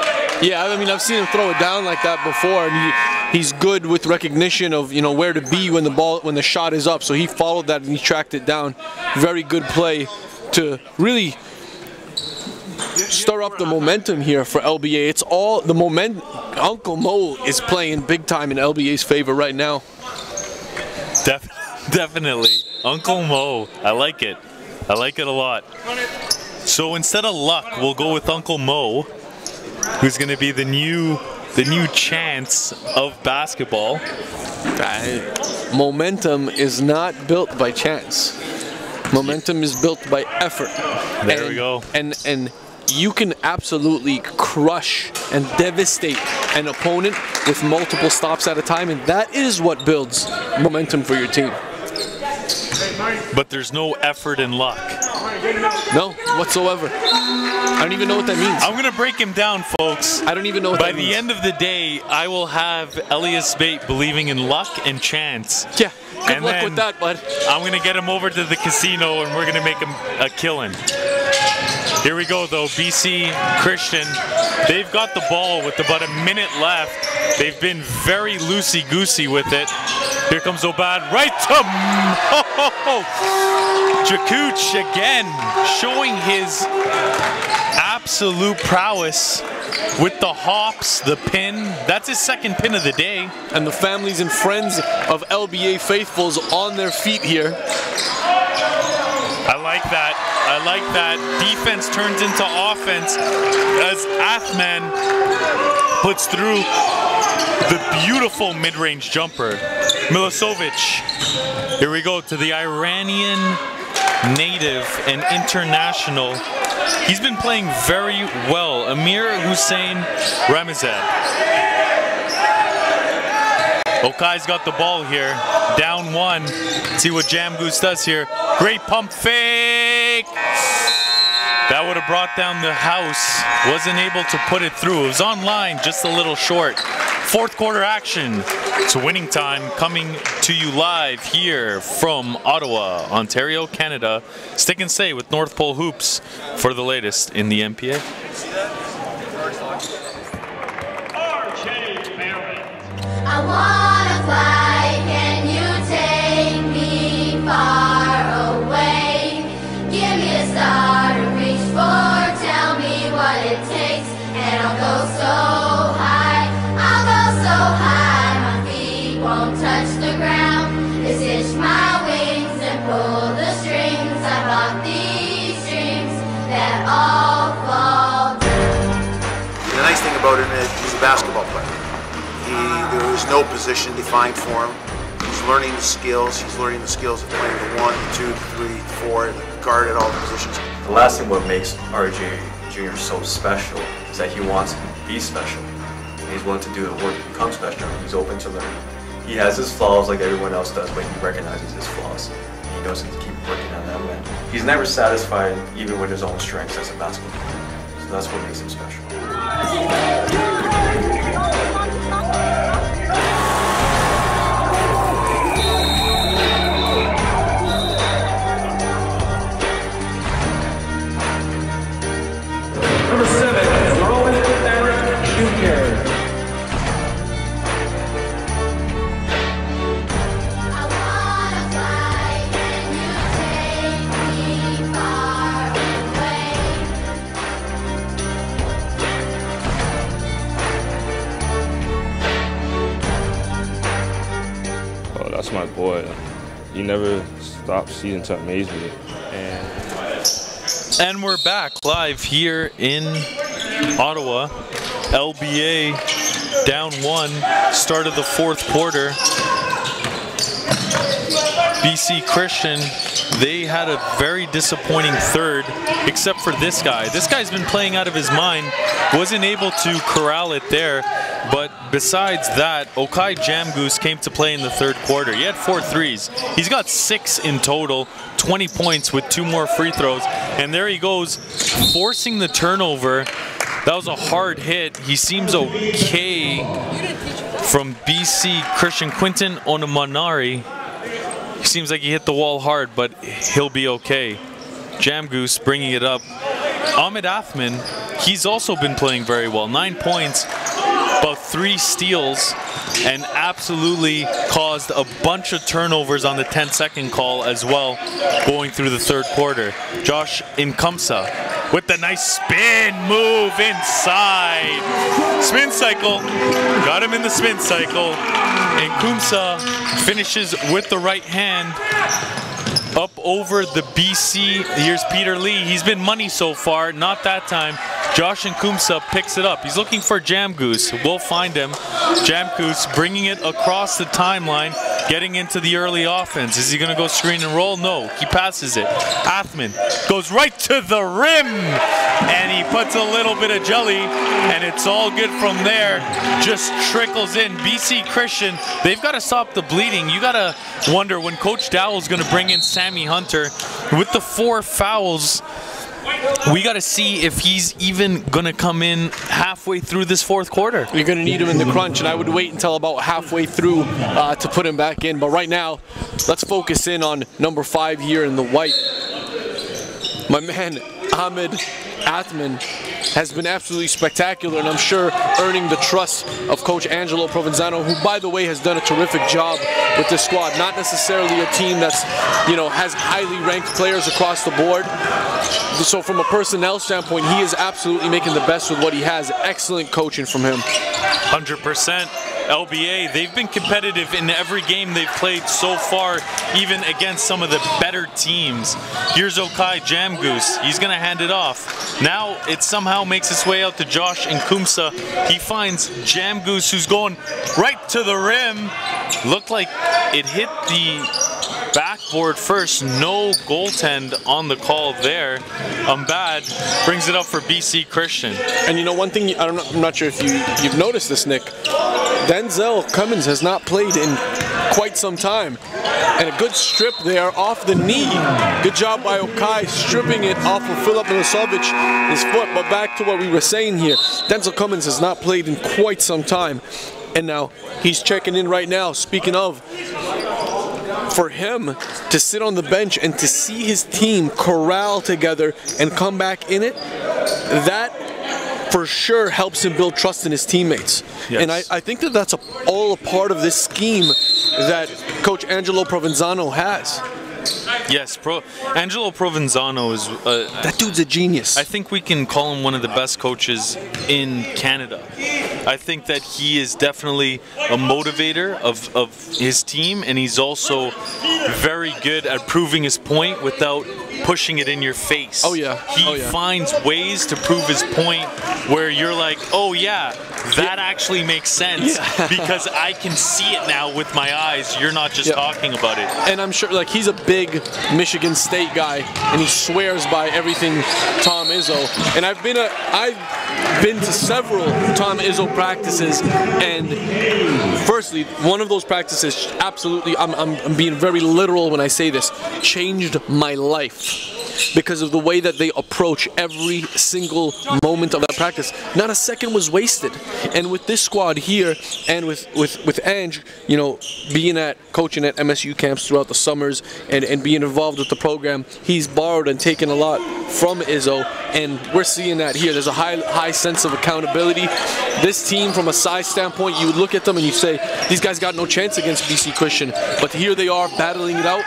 Yeah, I mean, I've seen him throw it down like that before, and he's good with recognition of, you know, where to be when the shot is up. So he followed that and he tracked it down. Very good play to really stir up the momentum here for LBA. It's all the momentum. Uncle Mo is playing big time in LBA's favor right now. Definitely. Uncle Mo. I like it. I like it a lot. So instead of Luck, we'll go with Uncle Mo, who's going to be the new chance of basketball. Momentum is not built by chance. Momentum is built by effort. There we go. And you can absolutely crush and devastate an opponent with multiple stops at a time, and that is what builds momentum for your team. But there's no effort and luck. No, whatsoever. I don't even know what that means. I'm going to break him down, folks. I don't even know what that means. By the end of the day, I will have Elias Bate believing in luck and chance. Yeah, good luck with that, bud. I'm going to get him over to the casino, and we're going to make him a killing. Here we go, though. BC Christian, they've got the ball with about a minute left. They've been very loosey-goosey with it. Here comes Obad right to Jakuch again, showing his absolute prowess with the hops, the pin. That's his second pin of the day. And the families and friends of LBA faithfuls on their feet here. I like that. I like that. Defense turns into offense as Athman puts through the beautiful mid-range jumper. Milicevic. Here we go to the Iranian native and international. He's been playing very well. Amir Hussein Ramazan. Okai's got the ball here. Down one. Let's see what Jamgoose does here. Great pump fake. That would have brought down the house. Wasn't able to put it through. It was on line, just a little short. Fourth quarter action. It's winning time coming to you live here from Ottawa, Ontario, Canada. Stick and stay with North Pole Hoops for the latest in the NPA. I wanna fly, can you take me far away? Give me a star to reach for, tell me what it takes, and I'll go so high, my feet won't touch the ground. Just hitch my wings and pull the strings. I bought these dreams that all fall through. The nice thing about him is he's a basketball player. There is no position defined for him. He's learning the skills. He's learning the skills of playing the 1, the 2, the 3, 4, the guard at all the positions. The last thing what makes RJ Jr. so special is that he wants to be special. And he's willing to do the work to become special. He's open to learn. He has his flaws like everyone else does, but he recognizes his flaws. And he knows to keep working on that way. He's never satisfied even with his own strengths as a basketball player. So that's what makes him special. Number 7, Rowan Eric Jr. Oh, that's my boy. He never stops seeing to amaze me. And we're back live here in Ottawa. LBA down one, start of the fourth quarter. BC Christian, they had a very disappointing third, except for this guy. This guy's been playing out of his mind, wasn't able to corral it there. But besides that, Okai Jamgoose came to play in the third quarter. He had 4 threes. He's got 6 in total, 20 points with 2 more free throws. And there he goes, forcing the turnover. That was a hard hit. He seems okay from BC Christian. Quinton Onamanari. He seems like he hit the wall hard, but he'll be okay. Jamgoose bringing it up. Ahmed Athman, he's also been playing very well. 9 points, about 3 steals, and absolutely caused a bunch of turnovers on the 10-second call as well going through the third quarter. Josh Nkumsa with the nice spin move inside. Spin cycle, got him in the spin cycle. Nkumsa finishes with the right hand up over the BC. Here's Peter Lee. He's been money so far, not that time. Josh Nkumsa picks it up. He's looking for Jamgoose. We'll find him. Jamgoose bringing it across the timeline, getting into the early offense. Is he going to go screen and roll? No, he passes it. Athman goes right to the rim, and he puts a little bit of jelly, and it's all good from there. Just trickles in. BC Christian, they've got to stop the bleeding. You got to wonder when Coach Dowell's going to bring in Sammy Hunter with the 4 fouls. We got to see if he's even going to come in halfway through this fourth quarter. You're going to need him in the crunch, and I would wait until about halfway through to put him back in. But right now, let's focus in on number 5 here in the white. My man, Ahmed Athman has been absolutely spectacular, and I'm sure earning the trust of Coach Angelo Provenzano, who, by the way, has done a terrific job with this squad. Not necessarily a team that's, you know, has highly ranked players across the board. So from a personnel standpoint, he is absolutely making the best with what he has. Excellent coaching from him. 100%. LBA, they've been competitive in every game they've played so far, even against some of the better teams. Here's Okai Jamgoose. He's going to hand it off. Now it somehow makes its way out to Josh Nkumsa. He finds Jamgoose, who's going right to the rim. Looked like it hit the backboard first. No goaltend on the call there. Bad brings it up for BC Christian. And you know, one thing, I'm not sure if you've noticed this, Nick. Denzel Cummins has not played in quite some time. And a good strip there off the knee. Good job by Okai stripping it off of Filip Milosevic, his foot. But back to what we were saying here. Denzel Cummins has not played in quite some time. And now he's checking in right now. Speaking of, for him to sit on the bench and to see his team corral together and come back in it, that for sure helps him build trust in his teammates. Yes. And I think that that's all a part of this scheme that Coach Angelo Provenzano has. Yes, Angelo Provenzano is... that dude's a genius. I think we can call him one of the best coaches in Canada. I think that he is definitely a motivator of his team, and he's also very good at proving his point without pushing it in your face. Oh yeah. He finds ways to prove his point where you're like, oh yeah, that actually makes sense because I can see it now with my eyes. You're not just talking about it. And I'm sure, like, he's a big Michigan State guy, and he swears by everything Tom Izzo. And I've been to several Tom Izzo practices, and firstly, one of those practices absolutely, I'm being very literal when I say this, changed my life. Because of the way that they approach every single moment of that practice. Not a second was wasted. And with this squad here, and with Ange, you know, coaching at MSU camps throughout the summers and being involved with the program, he's borrowed and taken a lot from Izzo, and we're seeing that here. There's a high sense of accountability. This team, from a size standpoint, you would look at them and you say, these guys got no chance against BC Christian, but here they are battling it out.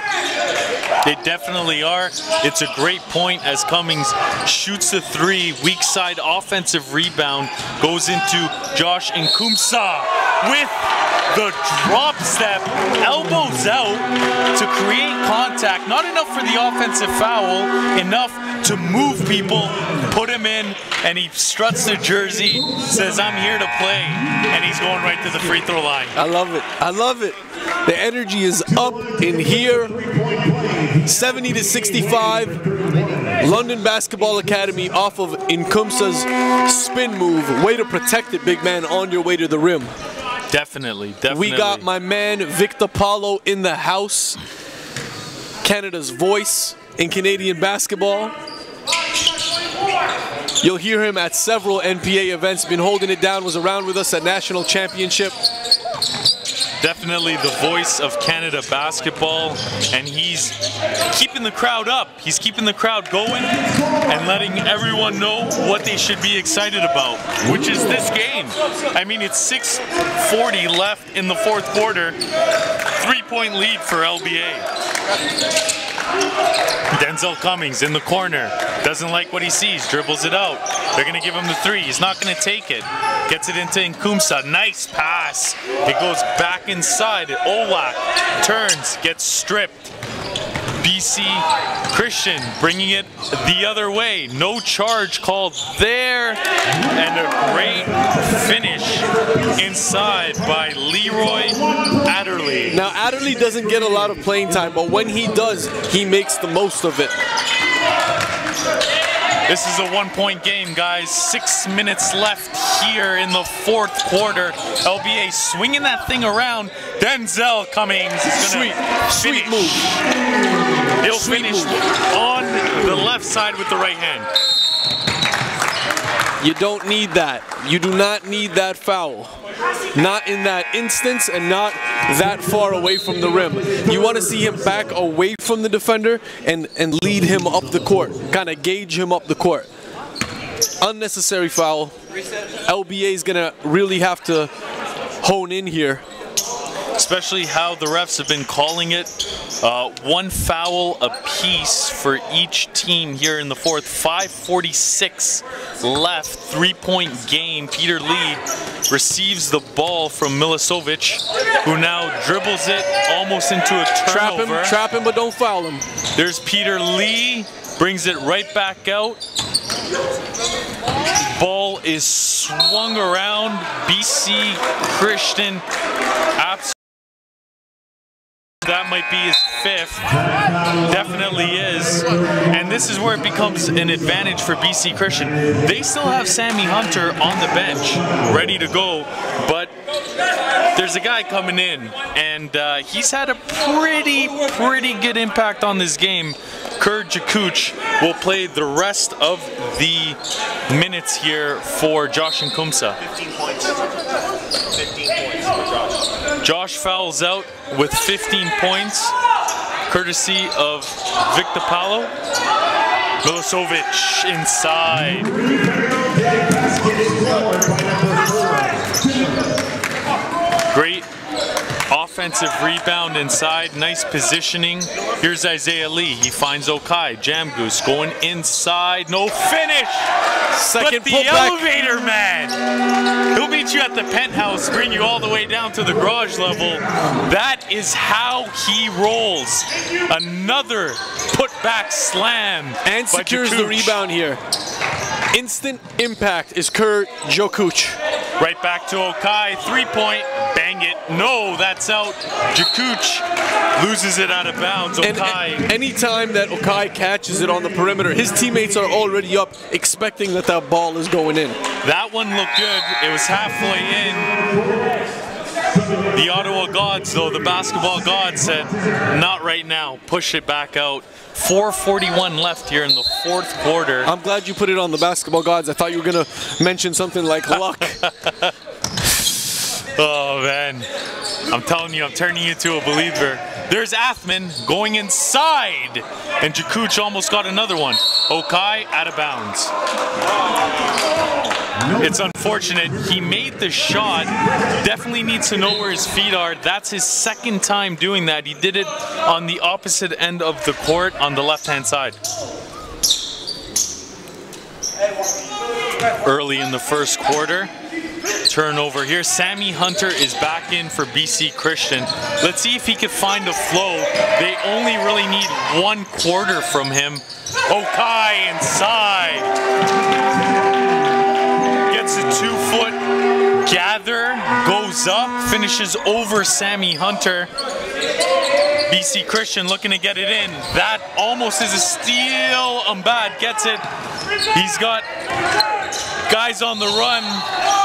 They definitely are. It's a great point as Cummings shoots the three, weak side offensive rebound, goes into Josh Nkumsa with the drop step, elbows out to create contact. Not enough for the offensive foul, enough to move people, put him in, and he struts the jersey, says, I'm here to play, and he's going right to the free throw line. I love it. I love it. The energy is up in here. 70-65. London Basketball Academy off of Nkumsa's spin move. Way to protect it, big man, on your way to the rim. Definitely. We got my man Victor Paulo in the house. Canada's voice in Canadian basketball. You'll hear him at several NPA events. Been holding it down, was around with us at National Championship. Definitely the voice of Canada basketball, and he's keeping the crowd up. He's keeping the crowd going and letting everyone know what they should be excited about, which is this game. I mean, it's 6:40 left in the fourth quarter. 3-point lead for LBA. Denzel Cummings in the corner, doesn't like what he sees, dribbles it out. They're going to give him the three. He's not going to take it. Gets it into Nkumsa. Nice pass. It goes back inside. Olak turns, gets stripped. BC Christian bringing it the other way. No charge called there. And a great finish inside by Leroy Adderley. Now, Adderley doesn't get a lot of playing time, but when he does, he makes the most of it. This is a one-point game, guys. 6 minutes left here in the fourth quarter. LBA swinging that thing around. Denzel Cummings is going to sweet move. He'll finish on the left side with the right hand. You don't need that. You do not need that foul. Not in that instance and not that far away from the rim. You want to see him back away from the defender and lead him up the court. Kind of gauge him up the court. Unnecessary foul. LBA is gonna really have to hone in here. Especially how the refs have been calling it. 1 foul apiece for each team here in the fourth. 5:46 left, 3-point game. Peter Lee receives the ball from Milicevic, who now dribbles it almost into a turnover. Trap him, but don't foul him. There's Peter Lee, brings it right back out. Ball is swung around. BC Christian absolutely. That might be his 5th. Definitely is. And this is where it becomes an advantage for BC Christian. They still have Sammy Hunter on the bench, ready to go, but there's a guy coming in, and he's had a pretty good impact on this game. Kurt Jakuch will play the rest of the minutes here for Josh and Kumsa. 15 points. 15 points for Josh. Josh fouls out with 15 points, courtesy of Victor Palo. Milicevic inside. Great offensive rebound inside, nice positioning. Here's Isaiah Lee, he finds Okai. Jamgoose going inside, no finish! Second but the elevator man! He'll meet you at the penthouse, bring you all the way down to the garage level. That is how he rolls. Another putback slam. And secures the rebound here. Instant impact is Kurt Jakuch. Right back to Okai, 3-point, bang it. No, that's out. Jakuch loses it out of bounds. Okai. And anytime that Okai catches it on the perimeter, his teammates are already up, expecting that that ball is going in. That one looked good. It was halfway in. The Ottawa Gods, though, the basketball gods said, not right now. Push it back out. 4:41 left here in the fourth quarter. I'm glad you put it on the basketball gods. I thought you were going to mention something like luck. Oh, man. I'm telling you, I'm turning you into a believer. There's Athman going inside. And Jakuch almost got another one. Okai out of bounds. It's unfortunate. He made the shot. Definitely needs to know where his feet are. That's his second time doing that. He did it on the opposite end of the court on the left-hand side. Early in the first quarter. Turnover here. Sammy Hunter is back in for BC Christian. Let's see if he can find a flow. They only really need 1 quarter from him. Okai inside. Gets a 2-foot gather, goes up, finishes over Sammy Hunter. BC Christian looking to get it in. That almost is a steal. Umbad gets it. He's got guys on the run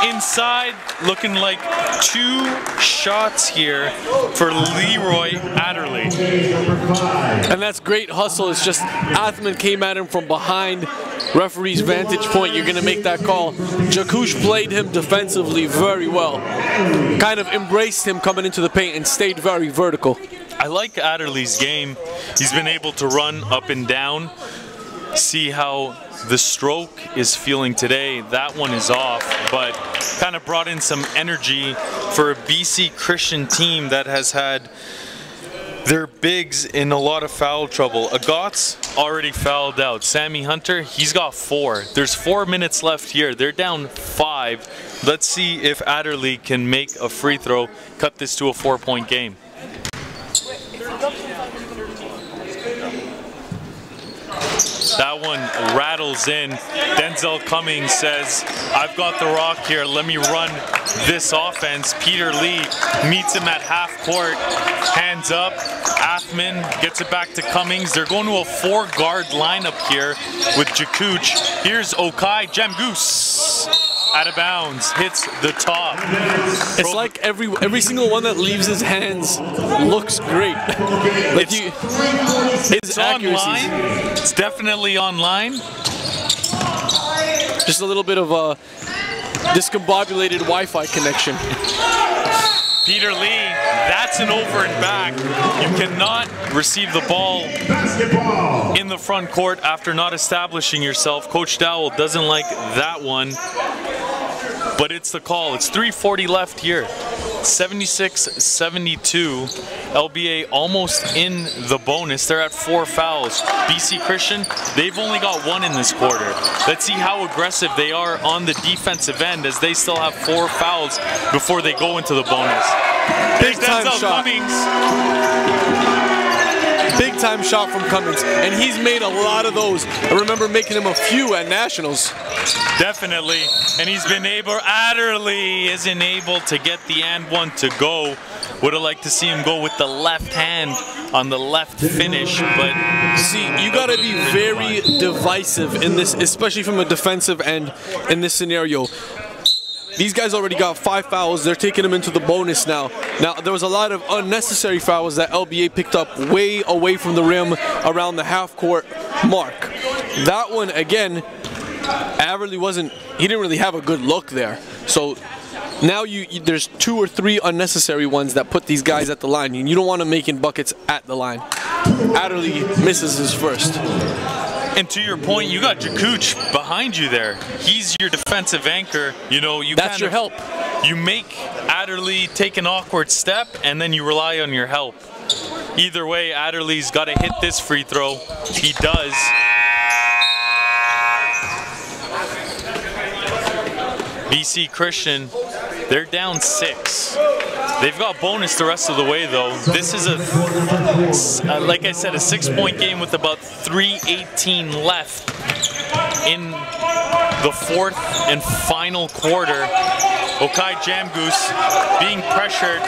inside, looking like 2 shots here for Leroy Adderley. And that's great hustle. It's just Athman came at him from behind. Referee's vantage point, you're going to make that call. Jakuch played him defensively very well. Kind of embraced him coming into the paint and stayed very vertical. I like Adderley's game. He's been able to run up and down. See how the stroke is feeling today. That one is off, but kind of brought in some energy for a BC Christian team that has had their bigs in a lot of foul trouble. Agot's already fouled out. Sammy Hunter, he's got 4. There's 4 minutes left here. They're down 5. Let's see if Adderley can make a free throw, cut this to a 4-point game. That one rattles in. Denzel Cummings says, I've got the rock here. Let me run this offense. Peter Lee meets him at half court. Hands up. Athman gets it back to Cummings. They're going to a 4-guard lineup here with Jakuch. Here's Okai. Jamgoose out of bounds. Hits the top. It's like every single one that leaves his hands looks great. Like it's online. It's definitely online. Just a little bit of a discombobulated Wi-Fi connection. Peter Lee, that's an over and back. You cannot receive the ball in the front court after not establishing yourself. Coach Dowell doesn't like that one, but it's the call. It's 3:40 left here. 76-72. LBA almost in the bonus. They're at 4 fouls. BC Christian, they've only got 1 in this quarter. Let's see how aggressive they are on the defensive end as they still have 4 fouls before they go into the bonus. Big time shot. Cummings. Big time shot from Cummings, and he's made a lot of those. I remember making him a few at Nationals. Definitely, and he's been able, Adderley isn't able to get the and one to go. Would have liked to see him go with the left hand on the left finish, but... See, you gotta be very divisive in this, especially from a defensive end in this scenario. These guys already got 5 fouls. They're taking them into the bonus now. Now, there was a lot of unnecessary fouls that LBA picked up way away from the rim around the half-court mark. That one, again, Adderley he didn't really have a good look there. So now there's 2 or 3 unnecessary ones that put these guys at the line, and you don't want to make in buckets at the line. Adderley misses his first. And to your point, you got Jakooch behind you there. He's your defensive anchor. You know, that's your help. You make Adderley take an awkward step, and then you rely on your help. Either way, Adderley's got to hit this free throw. He does. BC Christian, they're down 6. They've got bonus the rest of the way, though. This is like I said, a 6-point game with about 3:18 left in the 4th and final quarter. Okai Jamgoose being pressured.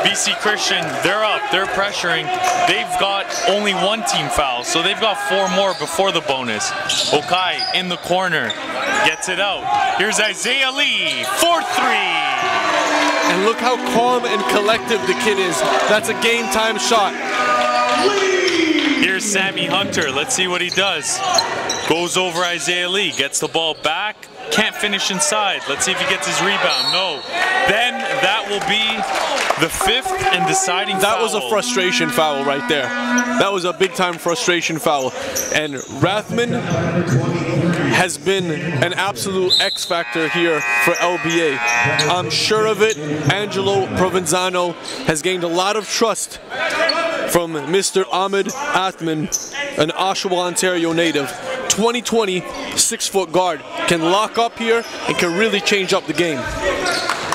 BC Christian, they're up, they're pressuring. They've got only 1 team foul, so they've got 4 more before the bonus. Okai in the corner, gets it out. Here's Isaiah Lee, 4-3. And look how calm and collective the kid is. That's a game time shot. Here's Sammy Hunter. Let's see what he does. Goes over Isaiah Lee, gets the ball back. Can't finish inside. Let's see if he gets his rebound. No. Then that will be the 5th and deciding foul. That was a frustration foul right there. That was a big time frustration foul. And Rathman has been an absolute X factor here for LBA. I'm sure of it. Angelo Provenzano has gained a lot of trust from Mr. Ahmed Athman, an Oshawa, Ontario native. 2020 6-foot guard, can lock up here and can really change up the game.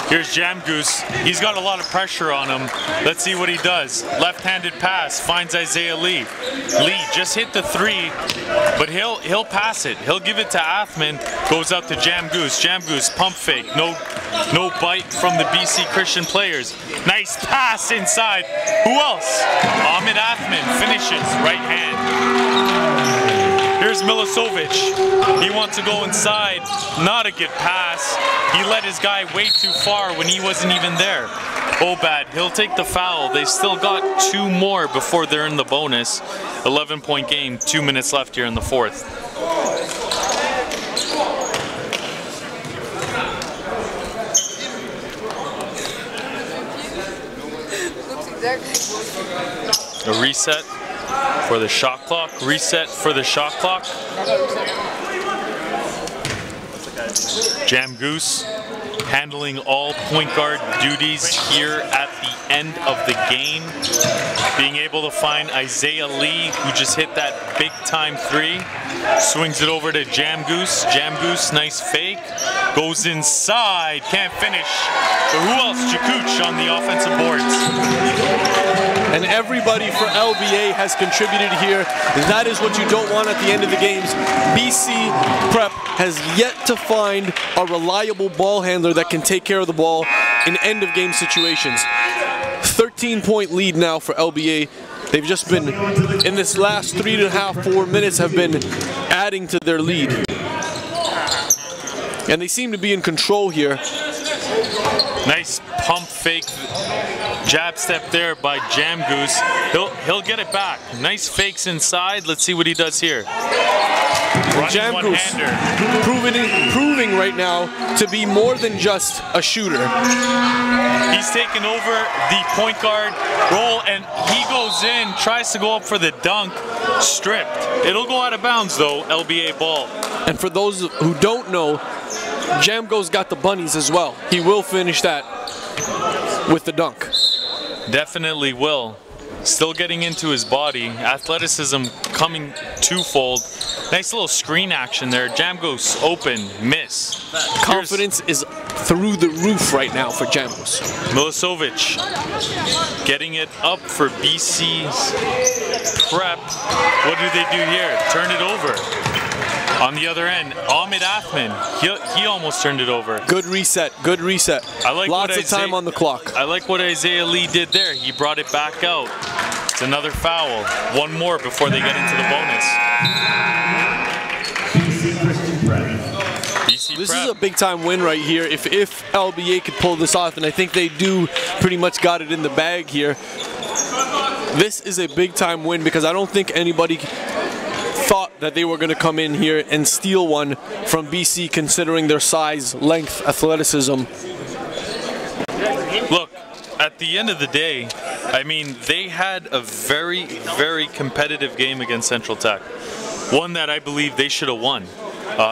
Here's Jamgoose. He's got a lot of pressure on him. Let's see what he does. Left-handed pass, finds Isaiah Lee. Lee just hit the 3, but he'll pass it. He'll give it to Athman. Goes out to Jamgoose. Jamgoose pump fake. No bite from the BC Christian players. Nice pass inside. Who else? Ahmed Athman finishes right hand. Here's Milicevic. He wants to go inside. Not a good pass. He let his guy way too far when he wasn't even there. Obad, he'll take the foul. They still got 2 more before they're in the bonus. 11-point game, 2 minutes left here in the 4th. A reset for the shot clock. Reset for the shot clock. Jamgoose handling all point guard duties here at the end of the game. Being able to find Isaiah Lee, who just hit that big time 3. Swings it over to Jamgoose. Jamgoose, nice fake. Goes inside, can't finish. But who else? Jakooch on the offensive boards. And everybody for LBA has contributed here. That is what you don't want at the end of the games. BC Prep has yet to find a reliable ball handler that can take care of the ball in end of game situations. 13-point lead now for LBA. They've just been, in this last 3.5, 4 minutes, have been adding to their lead. And they seem to be in control here. Nice pump fake jab step there by Jamgoose. He'll get it back. Nice fakes inside. Let's see what he does here. Jamgoose proving right now to be more than just a shooter. He's taken over the point guard role, and he goes in, tries to go up for the dunk, stripped. It'll go out of bounds though, LBA ball. And for those who don't know, Jamgo's got the bunnies as well. He will finish that with the dunk. Definitely will. Still getting into his body. Athleticism coming twofold. Nice little screen action there. Jamgos open, miss. Confidence is through the roof right now for Jamgos. Milicevic getting it up for BC's prep. What do they do here? Turn it over. On the other end, Ahmed Athman, he almost turned it over. Good reset, good reset. I like lots of time on the clock. I like what Isaiah Lee did there. He brought it back out. It's another foul. One more before they get into the bonus. This is a big time win right here. If LBA could pull this off, and I think they do pretty much got it in the bag here. This is a big time win because I don't think anybody thought that they were going to come in here and steal one from BC considering their size, length, athleticism. Look, at the end of the day, I mean, they had a very, very competitive game against Central Tech. One that I believe they should have won.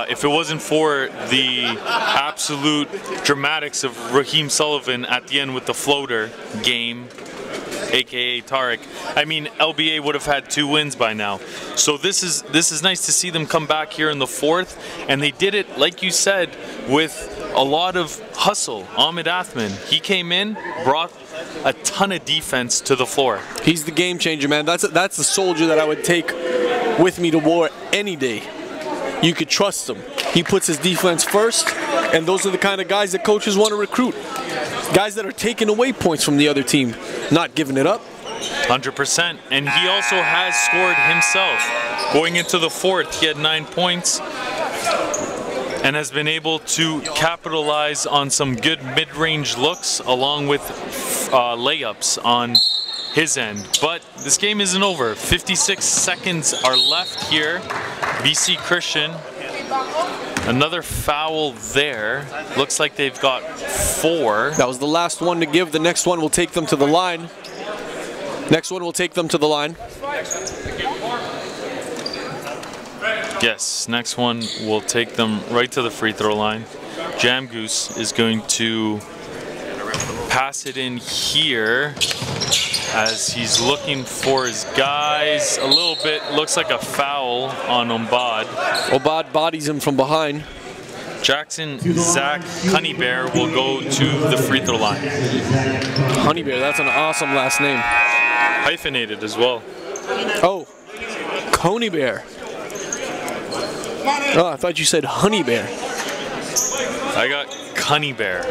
If it wasn't for the absolute dramatics of Raheem Sullivan at the end with the floater game, aka Tarek, I mean, LBA would have had 2 wins by now. So this is nice to see them come back here in the 4th, and they did it, like you said, with a lot of hustle. Ahmed Athman, he came in, brought a ton of defense to the floor. He's the game changer, man. That's the soldier that I would take with me to war any day. You could trust him. He puts his defense first, and those are the kind of guys that coaches want to recruit. Guys that are taking away points from the other team, not giving it up. 100%. And he also has scored himself. Going into the 4th, he had 9 points and has been able to capitalize on some good mid-range looks along with layups on his end. But this game isn't over. 56 seconds are left here. BC Christian, another foul there. Looks like they've got 4. That was the last one to give. The next one will take them to the line. Next one will take them to the line. Yes, next one will take them right to the free throw line. Jamgoose is going to pass it in here as he's looking for his guys. A little bit, looks like a foul on Obad. Obad bodies him from behind. Jackson Zach Honeybear will go to the free throw line. Honeybear, that's an awesome last name. Hyphenated as well. Oh, Coney Bear. Oh, I thought you said Honey Bear. I got Cunny Bear.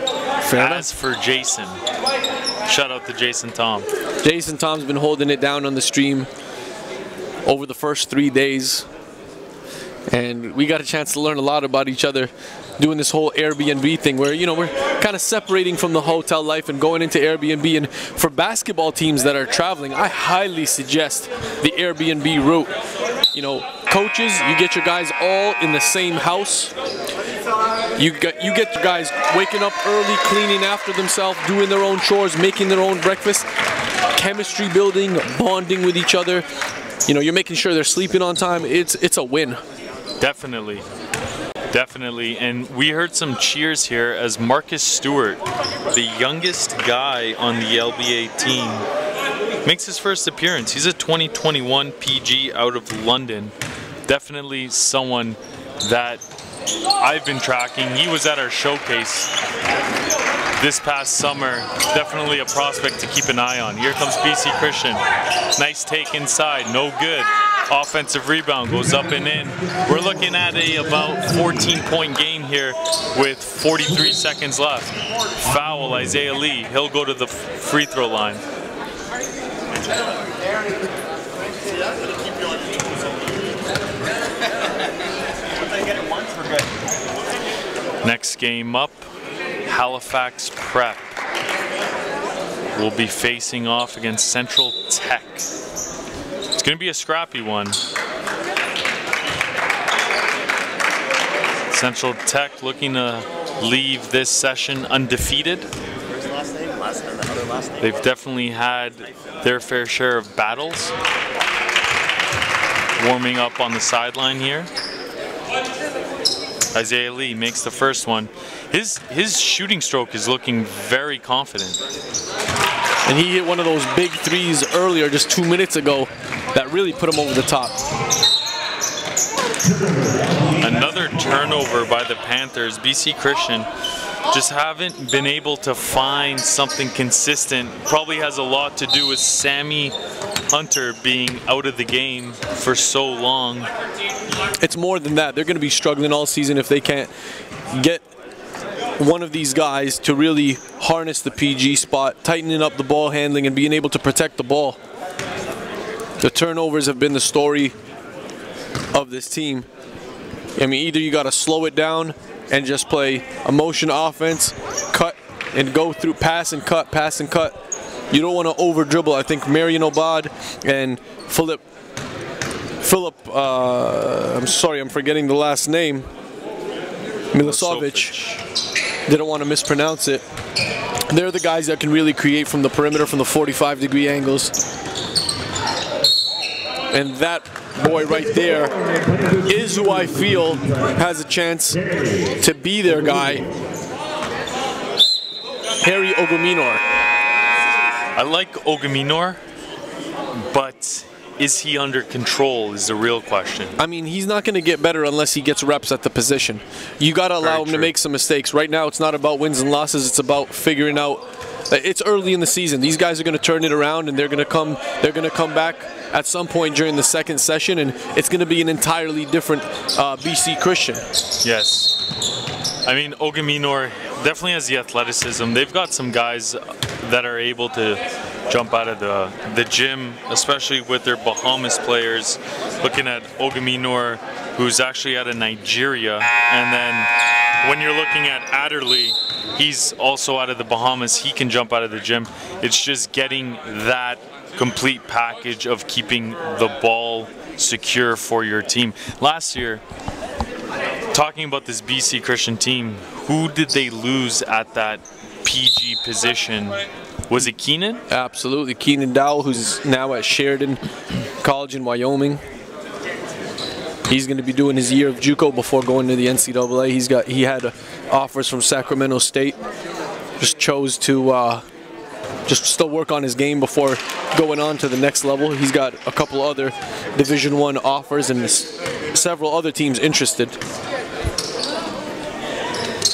Fair as for Jason. Shout out to Jason Tom. Jason Tom's been holding it down on the stream over the first 3 days. And we got a chance to learn a lot about each other doing this whole Airbnb thing where, you know, we're kind of separating from the hotel life and going into Airbnb. And for basketball teams that are traveling, I highly suggest the Airbnb route. You know, coaches, you get your guys all in the same house. You get your guys waking up early, cleaning after themselves, doing their own chores, making their own breakfast, chemistry building, bonding with each other. You know, you're making sure they're sleeping on time. It's a win. Definitely. Definitely. And we heard some cheers here as Marcus Stewart, the youngest guy on the LBA team, makes his first appearance. He's a 2021 PG out of London. Definitely someone that I've been tracking. He was at our showcase this past summer. Definitely a prospect to keep an eye on. Here comes BC Christian. Nice take inside, no good. Offensive rebound goes up and in. We're looking at about 14-point game here with 43 seconds left. Foul, Isaiah Lee. He'll go to the free throw line. Next game up, Halifax Prep will be facing off against Central Tech. It's going to be a scrappy one. Central Tech looking to leave this session undefeated. They've definitely had their fair share of battles. Warming up on the sideline here. Isaiah Lee makes the first one. His shooting stroke is looking very confident. And he hit one of those big threes earlier, just 2 minutes ago, that really put him over the top. Another turnover by the Panthers. BC Christian just haven't been able to find something consistent. Probably has a lot to do with Sammy Hunter being out of the game for so long. It's more than that. They're going to be struggling all season if they can't get one of these guys to really harness the PG spot, tightening up the ball handling and being able to protect the ball. The turnovers have been the story of this team. I mean, either you got to slow it down and just play a motion offense, cut and go through, pass and cut, pass and cut. You don't want to over dribble. I think Marion Obad and Philip, I'm sorry, I'm forgetting the last name, Milisovic, didn't want to mispronounce it. They're the guys that can really create from the perimeter, from the 45-degree angles. And that boy right there is who I feel has a chance to be their guy, Harry Ogaminor. I like Ogaminor, but is he under control is the real question. I mean, he's not going to get better unless he gets reps at the position. You got to allow him to make some mistakes. Right now, it's not about wins and losses. It's about figuring out. It's early in the season. These guys are going to turn it around, and they're going to come back at some point during the second session, and it's going to be an entirely different BC Christian. Yes. I mean, Ogaminor definitely has the athleticism. They've got some guys that are able to jump out of the gym, especially with their Bahamas players. Looking at Ogaminor, who's actually out of Nigeria, and then when you're looking at Adderley, he's also out of the Bahamas. He can jump out of the gym. It's just getting that complete package of keeping the ball secure for your team. Last year, talking about this BC Christian team, who did they lose at that PG position? Was it Keenan? Absolutely. Keenan Dowell, who's now at Sheridan College in Wyoming. He's going to be doing his year of JUCO before going to the NCAA. He had offers from Sacramento State. Just chose to just still work on his game before going on to the next level. He's got a couple other Division I offers and several other teams interested.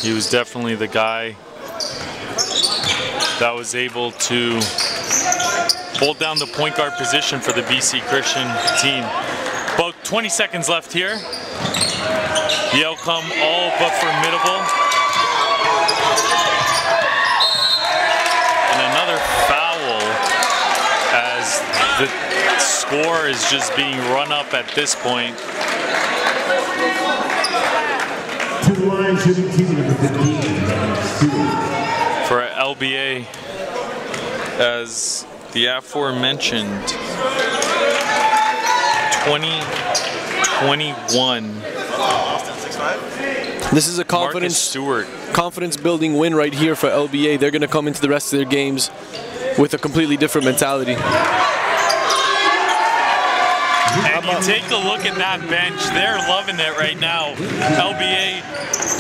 He was definitely the guy that was able to hold down the point guard position for the BC Christian team. About 20 seconds left here. The outcome all but formidable. And another foul as the score is just being run up at this point. To the line, shooting team number 15. For LBA, as the aforementioned 20-21. This is a confidence building win right here for LBA. They're going to come into the rest of their games with a completely different mentality. And you take a look at that bench, they're loving it right now. LBA,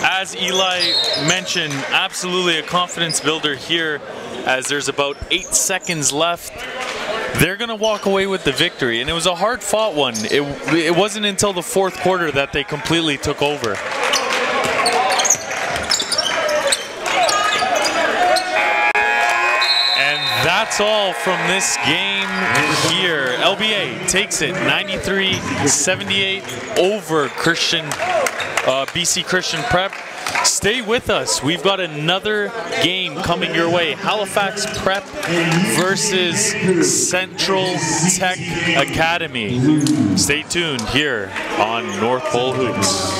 as Eli mentioned, absolutely a confidence builder here as there's about 8 seconds left. They're going to walk away with the victory, and it was a hard-fought one. It wasn't until the fourth quarter that they completely took over. That's all from this game here. LBA takes it 93-78 over BC Christian Prep. Stay with us. We've got another game coming your way. Halifax Prep versus Central Tech Academy. Stay tuned here on North Pole Hoops.